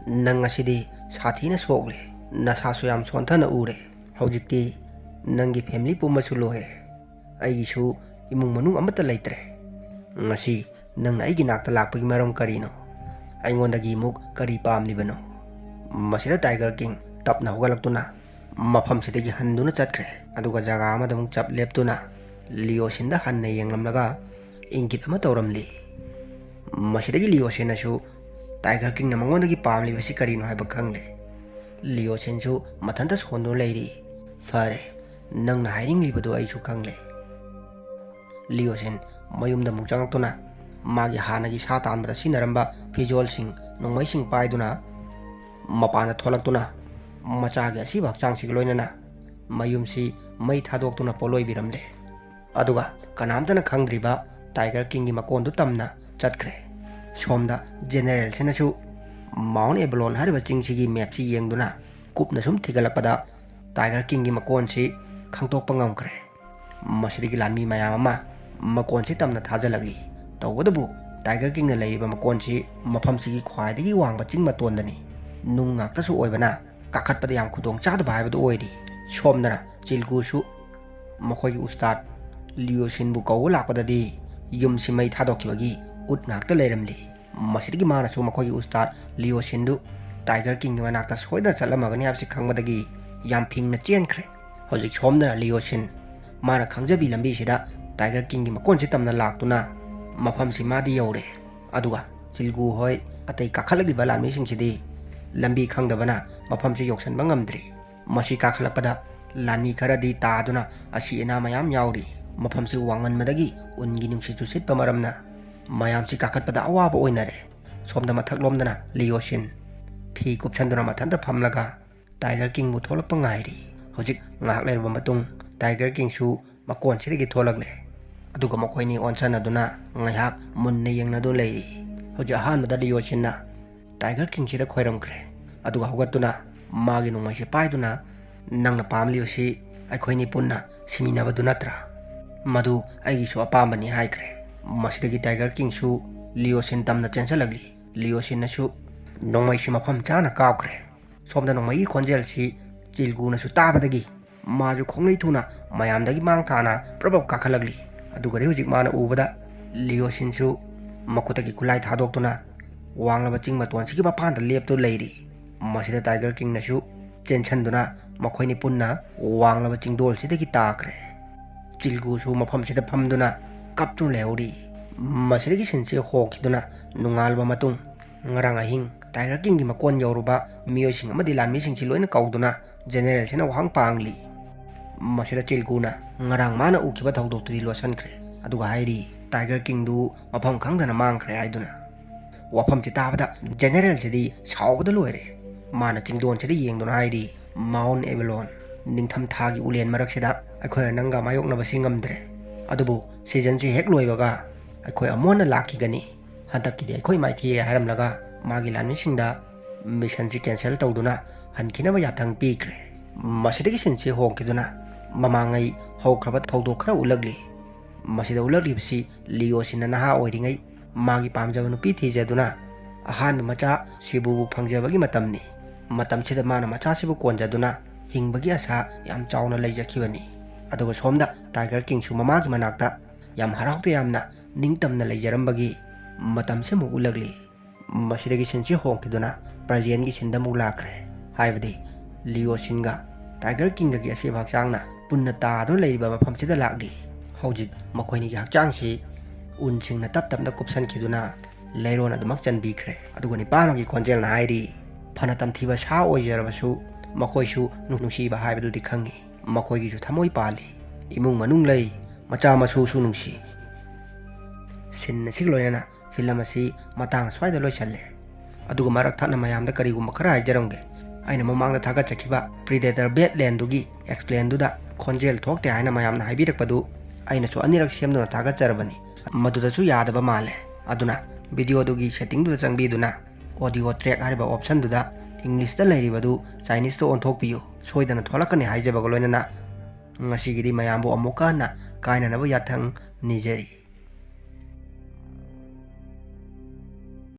[SPEAKER 1] "ꯅꯪ ꯑꯁꯤꯗꯤ ꯁꯥꯊꯤꯅ ꯁꯣꯛꯂꯦ, ꯅꯁꯥꯁꯨ ꯌꯥꯝ ꯁꯣꯟꯊꯅ ꯎꯔꯦ, ꯍꯧꯖꯤꯛꯇꯤ ꯅꯪꯒꯤ ꯐꯦꯃꯤꯂꯤ ꯄꯨꯝꯕꯁꯨ ꯂꯣꯏꯔꯦ, ꯑꯩꯒꯤꯁꯨ ꯏꯃꯨꯡ ꯃꯅꯨꯡ ꯑꯃꯠꯇ ꯂꯩꯇ꯭ꯔꯦ, ꯉꯁꯤ ꯅꯪꯅ ꯑꯩꯒꯤ ꯅꯥꯛꯇ ꯂꯥꯛꯄꯒꯤ ꯃꯔꯝ ꯀꯔꯤꯅꯣ? ꯑꯩꯉꯣꯟꯗꯒꯤ ꯑꯃꯨꯛ ꯀꯔꯤ ꯄꯥꯝꯂꯤꯕꯅꯣ?" ꯃꯁꯤꯗ ꯇꯥꯏꯒꯔ ꯀꯤꯡ ꯇꯞꯅ ꯍꯧꯒꯠꯂꯛꯇꯨꯅ ꯃꯐꯝꯁꯤꯗꯒꯤ ꯍꯟꯗꯨꯅ ꯆꯠꯈ꯭ꯔꯦ, ꯑꯗꯨꯒ ꯖꯒꯥ ꯑꯃꯗ ꯑꯃꯨꯛ ꯆꯞ ꯂꯦꯞꯇꯨꯅ ꯂꯤꯑꯣꯁꯤꯟꯗ ꯍꯟꯅ ꯌꯦꯡꯂꯝꯂꯒ ꯏꯪꯒꯤꯠ ꯑꯃ ꯇꯧꯔꯝꯂꯤ꯫ ꯃꯁꯤꯗꯒꯤ ꯂꯤꯑꯣꯁꯤꯟꯅꯁꯨ ꯇꯥꯏꯒꯔ ꯀꯤꯡꯅ ꯃꯉꯣꯟꯗꯒꯤ ꯄꯥꯝꯂꯤꯕꯁꯤ ꯀꯔꯤꯅꯣ ꯍꯥꯏꯕ ꯈꯪꯂꯦ꯫ ꯂꯤꯑꯣꯁꯤꯟꯁꯨ ꯃꯊꯟꯇ ꯁꯣꯟꯗꯨꯅ ꯂꯩꯔꯤ꯫ "ꯐꯔꯦ, ꯅꯪꯅ ꯍꯥꯏꯅꯤꯡꯂꯤꯕꯗꯨ ꯑꯩꯁꯨ ꯈꯪꯂꯦ." ꯂꯤꯑꯣꯁꯤꯟ ꯃꯌꯨꯝꯗ ꯑꯃꯨꯛ ꯆꯪꯂꯛꯇꯨꯅ ꯃꯥꯒꯤ ꯍꯥꯟꯅꯒꯤ ꯁꯥ ꯇꯥꯟꯕꯗ ꯁꯤꯖꯤꯟꯅꯔꯝꯕ ꯐꯤꯖꯣꯜꯁꯤꯡ, ꯅꯣꯡꯃꯩꯁꯤꯡ ꯄꯥꯏꯗꯨꯅ ꯃꯄꯥꯟꯗ ꯊꯣꯛꯂꯛꯇꯨꯅ ꯃꯆꯥꯒꯤ ꯑꯁꯤꯕ ꯍꯛꯆꯥꯡꯁꯤꯒ ꯂꯣꯏꯅꯅ ꯃꯌꯨꯝꯁꯤ ꯃꯩ ꯊꯥꯗꯣꯛꯇꯨꯅ ꯄꯣꯂꯣꯏꯕꯤꯔꯝꯂꯦ, ꯑꯗꯨꯒ ꯀꯅꯥꯝꯇꯅ ꯈꯪꯗ꯭ꯔꯤꯕ ꯇꯥꯏꯒꯔ ꯀꯤꯡꯒꯤ ꯃꯀꯣꯟꯗꯨ ꯇꯝꯅ ꯆꯠꯈ꯭ꯔꯦ꯫ ꯁꯣꯝꯗ ꯖꯦꯅꯦꯔꯦꯜꯁꯤꯅꯁꯨ ꯃꯥꯎꯟ ꯑꯦꯕꯂꯣꯟ ꯍꯥꯏꯔꯤꯕ ꯆꯤꯡꯁꯤꯒꯤ ꯃꯦꯞꯁꯤ ꯌꯦꯡꯗꯨꯅ ꯀꯨꯞꯅ ꯁꯨꯝ ꯊꯤꯒꯠꯂꯛꯄꯗ ꯇꯥꯏꯒꯔ ꯀꯤꯡꯒꯤ ꯃꯀꯣꯟꯁꯤ ꯈꯪꯗꯣꯛꯄ ꯉꯝꯈ꯭ꯔꯦ꯫ ꯃꯁꯤꯗꯒꯤ ꯂꯥꯟꯃꯤ ꯃꯌꯥꯝ ꯑꯃ ꯃꯀꯣꯟꯁꯤ ꯇꯝꯅ ꯊꯥꯖꯜꯂꯛꯂꯤ꯫ ꯇꯧꯕꯇꯕꯨ ꯇꯥꯏꯒꯔ ꯀꯤꯡꯅ ꯂꯩꯔꯤꯕ ꯃꯀꯣꯟꯁꯤ ꯃꯐꯝꯁꯤꯒꯤ ꯈ꯭ꯋꯥꯏꯗꯒꯤ ꯋꯥꯡꯕ ꯆꯤꯡ ꯃꯇꯣꯟꯗꯅꯤ, ꯅꯨꯡ ꯉꯥꯛꯇꯁꯨ ꯑꯣꯏꯕꯅ ꯀꯥꯈꯠꯄꯗ ꯌꯥꯝ ꯈꯨꯗꯣꯡꯆꯥꯗꯕ ꯍꯥꯏꯕꯗꯨ ꯑꯣꯏꯔꯤ꯫ ꯁꯣꯝꯗꯅ ꯆꯤꯜꯒꯨꯁꯨ ꯃꯈꯣꯏꯒꯤ ꯎꯁꯇꯥꯗ ꯂꯤꯑꯣꯁꯤꯟꯕꯨ ꯀꯧꯕ ꯂꯥꯛꯄꯗꯗꯤ ꯌꯨꯝꯁꯤ ꯃꯩ ꯊꯥꯗꯣꯛꯈꯤꯕꯒꯤ ꯎꯠ ꯉꯥꯛꯇ ꯂꯩꯔꯝꯂꯤ꯫ ꯃꯁꯤꯗꯒꯤ ꯃꯥꯅꯁꯨ ꯃꯈꯣꯏꯒꯤ ꯎꯁꯇꯥꯗ ꯂꯤꯑꯣꯁꯤꯟꯗꯨ ꯇꯥꯏꯒꯔ ꯀꯤꯡꯒꯤ ꯃꯅꯥꯛꯇ ꯁꯣꯏꯗꯅ ꯆꯠꯂꯝꯃꯒꯅꯤ ꯍꯥꯏꯕꯁꯤ ꯈꯪꯕꯗꯒꯤ ꯌꯥꯝ ꯐꯤꯡꯅ ꯆꯦꯟꯈ꯭ꯔꯦ꯫ ꯍꯧꯖꯤꯛ ꯁꯣꯝꯗꯅ ꯂꯤꯑꯣꯁꯤꯟ ꯃꯥꯅ ꯈꯪꯖꯕꯤ ꯂꯝꯕꯤꯁꯤꯗ ꯇꯥꯏꯒꯔ ꯀꯤꯡꯒꯤ ꯃꯀꯣꯟꯁꯤ ꯇꯝꯅ ꯂꯥꯛꯇꯨꯅ ꯃꯐꯝꯁꯤ ꯃꯥꯗꯤ ꯌꯧꯔꯦ, ꯑꯗꯨꯒ ꯆꯤꯜꯒꯨ ꯍꯣꯏ ꯑꯇꯩ ꯀꯥꯈꯠꯂꯛꯂꯤꯕ ꯂꯥꯟꯃꯤꯁꯤꯡꯁꯤꯗꯤ ꯂꯝꯕꯤ ꯈꯪꯗꯕꯅ ꯃꯐꯝꯁꯤ ꯌꯧꯁꯟꯕ ꯉꯝꯗ꯭ꯔꯤ꯫ ꯃꯁꯤ ꯀꯥꯈꯠꯂꯛꯄꯗ ꯂꯥꯟꯃꯤ ꯈꯔꯗꯤ ꯇꯥꯗꯨꯅ ꯑꯁꯤ ꯑꯅꯥ ꯃꯌꯥꯝ ꯌꯥꯎꯔꯤ꯫ ꯃꯐꯝꯁꯤ ꯋꯥꯡꯃꯟꯕꯗꯒꯤ ꯎꯟꯒꯤ ꯅꯨꯡꯁꯤꯠꯁꯨ ꯁꯤꯠꯄ ꯃꯔꯝꯅ ꯃꯌꯥꯝꯁꯤ ꯀꯥꯈꯠꯄꯗ ꯑꯋꯥꯕ ꯑꯣꯏꯅꯔꯦ꯫ ꯁꯣꯝꯗ ꯃꯊꯛꯂꯣꯝꯗꯅ ꯂꯤꯑꯣꯁꯤꯟ ꯐꯤ ꯀꯨꯞꯁꯟꯗꯨꯅ ꯃꯊꯟꯇ ꯐꯝꯂꯒ ꯇꯥꯏꯒꯔ ꯀꯤꯡꯕꯨ ꯊꯣꯛꯂꯛꯄ ꯉꯥꯏꯔꯤ꯫ ꯍꯧꯖꯤꯛ ꯉꯥꯏꯍꯥꯛ ꯂꯩꯔꯕ ꯃꯇꯨꯡ ꯇꯥꯏꯒꯔ ꯀꯤꯡꯁꯨ ꯃꯀꯣꯟꯁꯤꯗꯒꯤ ꯊꯣꯛꯂꯛꯂꯦ, ꯑꯗꯨꯒ ꯃꯈꯣꯏꯅꯤ ꯑꯣꯟꯁꯟꯅꯗꯨꯅ ꯉꯥꯏꯍꯥꯛ ꯃꯨꯟꯅ ꯌꯦꯡꯅꯗꯨꯅ ꯂꯩꯔꯤ꯫ ꯍꯧꯖꯤꯛ ꯑꯍꯥꯟꯕꯗ ꯂꯤꯑꯣꯁꯤꯟꯅ ꯇꯥꯏꯒꯔ ꯀꯤꯡꯁꯤꯗ ꯈꯣꯏꯔꯝꯈ꯭ꯔꯦ, ꯑꯗꯨꯒ ꯍꯧꯒꯠꯇꯨꯅ ꯃꯥꯒꯤ ꯅꯣꯡꯃꯩꯁꯤ ꯄꯥꯏꯗꯨꯅ "ꯅꯪꯅ ꯄꯥꯝꯂꯤꯕꯁꯤ ꯑꯩꯈꯣꯏꯅꯤ ꯄꯨꯟꯅ ꯁꯤꯃꯤꯟꯅꯕꯗꯨ ꯅꯠꯇ꯭ꯔꯥ? ꯃꯗꯨ ꯑꯩꯒꯤꯁꯨ ꯑꯄꯥꯝꯕꯅꯤ" ꯍꯥꯏꯈ꯭ꯔꯦ꯫ ꯃꯁꯤꯗꯒꯤ ꯇꯥꯏꯒꯔ ꯀꯤꯡꯁꯨ ꯂꯤꯑꯣꯁꯤꯟ ꯇꯝꯅ ꯆꯦꯟꯁꯜꯂꯛꯂꯤ꯫ ꯂꯤꯑꯣꯁꯤꯟꯅꯁꯨ ꯅꯣꯡꯃꯩꯁꯤ ꯃꯐꯝ ꯆꯥꯅ ꯀꯥꯞꯈ꯭ꯔꯦ꯫ ꯁꯣꯝꯗ ꯅꯣꯡꯃꯩꯒꯤ ꯈꯣꯟꯖꯦꯜꯁꯤ ꯆꯤꯜꯒꯨꯅꯁꯨ ꯇꯥꯕꯗꯒꯤ ꯃꯥꯁꯨ ꯈꯣꯡꯂꯩ ꯊꯨꯅ ꯃꯌꯥꯝꯗꯒꯤ ꯃꯥꯡ ꯊꯥꯅ ꯄ꯭ꯔꯞ ꯀꯥꯈꯠꯂꯛꯂꯤ꯫ ꯑꯗꯨꯒꯗꯤ ꯍꯧꯖꯤꯛ ꯃꯥꯅ ꯎꯕꯗ ꯂꯤꯑꯣꯁꯤꯟꯁꯨ ꯃꯈꯨꯠꯇꯒꯤ ꯈꯨꯠꯂꯥꯏ ꯊꯥꯗꯣꯛꯇꯨꯅ ꯋꯥꯡꯂꯕ ꯆꯤꯡ ꯃꯇꯣꯟꯁꯤꯒꯤ ꯃꯄꯥꯟꯗ ꯂꯦꯞꯇꯨꯅ ꯂꯩꯔꯤ꯫ ꯃꯁꯤꯗ ꯇꯥꯏꯒꯔ ꯀꯤꯡꯅꯁꯨ ꯆꯦꯟꯁꯟꯗꯨꯅ ꯃꯈꯣꯏꯅꯤ ꯄꯨꯟꯅ ꯋꯥꯡꯂꯕ ꯆꯤꯡꯗꯣꯜꯁꯤꯗꯒꯤ ꯇꯥꯈ꯭ꯔꯦ꯫ ꯆꯤꯜꯒꯨꯁꯨ ꯃꯐꯝꯁꯤꯗ ꯐꯝꯗꯨꯅ ꯀꯞꯇꯨꯅ ꯂꯩꯍꯧꯔꯤ꯫ ꯃꯁꯤꯗꯒꯤ ꯁꯤꯟꯁꯤ ꯍꯣꯡꯈꯤꯗꯨꯅ ꯅꯣꯡꯉꯥꯜꯕ ꯃꯇꯨꯡ ꯉꯔꯥꯡ ꯑꯍꯤꯡ ꯇꯥꯏꯒꯔ ꯀꯤꯡꯒꯤ ꯃꯀꯣꯟ ꯌꯧꯔꯨꯕ ꯃꯤꯑꯣꯏꯁꯤꯡ ꯑꯃꯗꯤ ꯂꯥꯟꯃꯤꯁꯤꯡꯁꯤ ꯂꯣꯏꯅ ꯀꯧꯗꯨꯅ ꯖꯦꯅꯦꯔꯦꯜꯁꯤꯅ ꯋꯥꯍꯪ ꯄꯥꯡꯂꯤ꯫ ꯃꯁꯤꯗ ꯆꯤꯜꯒꯨꯅ ꯉꯔꯥꯡ ꯃꯥꯅ ꯎꯈꯤꯕ ꯊꯧꯗꯣꯛꯇꯨꯗꯤ ꯂꯣꯠꯁꯤꯟꯈ꯭ꯔꯦ, ꯑꯗꯨꯒ ꯍꯥꯏꯔꯤ ꯇꯥꯏꯒꯔ ꯀꯤꯡꯗꯨ ꯃꯐꯝ ꯈꯪꯗꯅ ꯃꯥꯡꯈ꯭ꯔꯦ ꯍꯥꯏꯗꯨꯅ꯫ ꯋꯥꯐꯝꯁꯤ ꯇꯥꯕꯗ ꯖꯦꯅꯦꯔꯦꯜꯁꯤꯗꯤ ꯁꯥꯎꯕꯗ ꯂꯣꯏꯔꯦ꯫ ꯃꯥꯅ ꯆꯤꯡꯗꯣꯟꯁꯤꯗ ꯌꯦꯡꯗꯨꯅ ꯍꯥꯏꯔꯤ, "ꯃꯥꯎꯟ ꯑꯦꯕꯂꯣꯟ, ꯅꯤꯡꯊꯝꯊꯥꯒꯤ ꯎꯂꯦꯟ ꯃꯔꯛꯁꯤꯗ ꯑꯩꯈꯣꯏꯅ ꯅꯪꯒ ꯃꯥꯌꯣꯛꯅꯕꯁꯤ ꯉꯝꯗ꯭ꯔꯦ, ꯑꯗꯨꯕꯨ ꯁꯤꯖꯟꯁꯤ ꯍꯦꯛ ꯂꯣꯏꯕꯒ ꯑꯩꯈꯣꯏ ꯑꯃꯨꯛ ꯍꯟꯅ ꯂꯥꯛꯈꯤꯒꯅꯤ꯫ ꯍꯟꯗꯛꯀꯤꯗꯤ ꯑꯩꯈꯣꯏ ꯃꯥꯏꯊꯤꯔꯦ" ꯍꯥꯏꯔꯝꯂꯒ ꯃꯥꯒꯤ ꯂꯥꯟꯃꯤꯁꯤꯡꯗ ꯃꯤꯁꯟꯁꯤ ꯀꯦꯟꯁꯦꯜ ꯇꯧꯗꯨꯅ ꯍꯟꯈꯤꯅꯕ ꯌꯥꯊꯪ ꯄꯤꯈ꯭ꯔꯦ꯫ ꯃꯁꯤꯗꯒꯤ ꯁꯤꯟꯁꯤ ꯍꯣꯡꯈꯤꯗꯨꯅ ꯃꯃꯥꯡꯉꯩ ꯍꯧꯈ꯭ꯔꯕ ꯊꯧꯗꯣꯛ ꯈꯔ ꯎꯠꯂꯛꯂꯤ꯫ ꯃꯁꯤꯗ ꯎꯠꯂꯛꯂꯤꯕꯁꯤ ꯂꯤꯑꯣꯁꯤꯟꯅ ꯅꯍꯥ ꯑꯣꯏꯔꯤꯉꯩ ꯃꯥꯒꯤ ꯄꯥꯝꯖꯕ ꯅꯨꯄꯤ ꯊꯤꯖꯗꯨꯅ ꯑꯍꯥꯟꯕ ꯃꯆꯥ ꯁꯤꯕꯨꯕꯨ ꯐꯪꯖꯕꯒꯤ ꯃꯇꯝꯅꯤ꯫ ꯃꯇꯝꯁꯤꯗ ꯃꯥꯅ ꯃꯆꯥꯁꯤꯕꯨ ꯀꯣꯟꯖꯗꯨꯅ ꯍꯤꯡꯕꯒꯤ ꯑꯁꯥ ꯌꯥꯝ ꯆꯥꯎꯅ ꯂꯩꯖꯈꯤꯕꯅꯤ꯫ ꯑꯗꯨꯒ ꯁꯣꯝꯗ ꯇꯥꯏꯒꯔ ꯀꯤꯡꯁꯨ ꯃꯃꯥꯒꯤ ꯃꯅꯥꯛꯇ ꯌꯥꯝ ꯍꯔꯥꯎ ꯇꯌꯥꯝꯅ ꯅꯤꯡꯇꯝꯅ ꯂꯩꯖꯔꯝꯕꯒꯤ ꯃꯇꯝꯁꯤ ꯑꯃꯨꯛ ꯎꯠꯂꯛꯂꯤ꯫ ꯃꯁꯤꯗꯒꯤ ꯁꯤꯟꯁꯤ ꯍꯣꯡꯈꯤꯗꯨꯅ ꯄ꯭ꯔꯖꯦꯟꯒꯤ ꯁꯤꯟꯗ ꯑꯃꯨꯛ ꯂꯥꯛꯈ꯭ꯔꯦ, ꯍꯥꯏꯕꯗꯤ ꯂꯤꯑꯣꯁꯤꯟꯒ ꯇꯥꯏꯒꯔ ꯀꯤꯡꯒꯒꯤ ꯑꯁꯤꯕ ꯍꯛꯆꯥꯡꯅ ꯄꯨꯟꯅ ꯇꯥꯗꯨꯅ ꯂꯩꯔꯤꯕ ꯃꯐꯝꯁꯤꯗ ꯂꯥꯛꯂꯤ꯫ ꯍꯧꯖꯤꯛ ꯃꯈꯣꯏꯅꯤꯒꯤ ꯍꯛꯆꯥꯡꯁꯤ ꯎꯟꯁꯤꯡꯅ ꯇꯞ ꯇꯞꯅ ꯀꯨꯞꯁꯟꯈꯤꯗꯨꯅ ꯂꯩꯔꯣꯟ ꯑꯗꯨꯃꯛ ꯆꯟꯕꯤꯈ꯭ꯔꯦ ꯑꯗꯨꯒ ꯅꯤꯄꯥ ꯑꯃꯒꯤ ꯈꯣꯟꯖꯦꯜꯅ ꯍꯥꯏꯔꯤ ꯐꯅ ꯇꯝꯊꯤꯕ ꯁꯥ ꯑꯣꯏꯖꯔꯕꯁꯨ ꯃꯈꯣꯏꯁꯨ ꯅꯨꯡꯁꯤꯕ ꯍꯥꯏꯕꯗꯨꯗꯤ ꯈꯪꯉꯤ ꯃꯈꯣꯏꯒꯤꯁꯨ ꯊꯃꯣꯏ ꯄꯥꯜꯂꯤ ꯏꯃꯨꯡ ꯃꯅꯨꯡ ꯂꯩ ꯃꯆꯥ ꯃꯁꯨꯁꯨ ꯅꯨꯡꯁꯤ ꯁꯤꯟ ꯑꯁꯤꯒ ꯂꯣꯏꯅꯅ ꯐꯤꯂꯝ ꯑꯁꯤ ꯃꯇꯥꯡ ꯁ꯭ꯋꯥꯏꯗ ꯂꯣꯏꯁꯜꯂꯦ ꯑꯗꯨꯒ ꯃꯔꯛ ꯊꯠꯅ ꯃꯌꯥꯝꯗ ꯀꯔꯤꯒꯨꯝꯕ ꯈꯔ ꯍꯥꯏꯖꯔꯝꯒꯦ ꯑꯩꯅ ꯃꯃꯥꯡꯗ ꯊꯥꯒꯠꯆꯈꯤꯕ ꯄ꯭ꯔꯤꯗꯦꯇꯔ ꯕꯦꯠꯂꯦꯟꯗꯨꯒꯤ ꯑꯦꯛꯁꯄ꯭ꯂꯦꯟꯗꯨꯗ ꯈꯣꯟꯖꯦꯜ ꯊꯣꯛꯇꯦ ꯍꯥꯏꯅ ꯃꯌꯥꯝꯅ ꯍꯥꯏꯕꯤꯔꯛꯄꯗꯨ ꯑꯩꯅꯁꯨ ꯑꯅꯤꯔꯛ ꯁꯦꯝꯗꯨꯅ ꯊꯥꯒꯠꯆꯔꯕꯅꯤ ꯃꯗꯨꯗꯁꯨ ꯌꯥꯗꯕ ꯃꯥꯜꯂꯦ ꯑꯗꯨꯅ ꯚꯤꯗꯤꯑꯣꯗꯨꯒꯤ ꯁꯦꯠꯇꯤꯡꯗꯨꯗ ꯆꯪꯕꯤꯗꯨꯅ ꯑꯣꯗꯤꯑꯣ ꯇ꯭ꯔꯦꯛ ꯍꯥꯏꯔꯤꯕ ꯑꯣꯞꯁꯟꯗꯨꯗ ꯏꯪꯂꯤꯁꯇ ꯂꯩꯔꯤꯕꯗꯨ ꯆꯥꯏꯅꯤꯁꯇ ꯑꯣꯟꯊꯣꯛꯄꯤꯌꯨ ꯁꯣꯏꯗꯅ ꯊꯣꯛꯂꯛꯀꯅꯤ ꯍꯥꯏꯖꯕꯒ ꯂꯣꯏꯅꯅ ꯉꯁꯤꯒꯤꯗꯤ ꯃꯌꯥꯝꯕꯨ ꯑꯃꯨꯛꯀ ꯍꯟꯅ ꯀꯥꯏꯅꯅꯕ ꯌꯥꯊꯪ ꯅꯤꯖꯔꯤ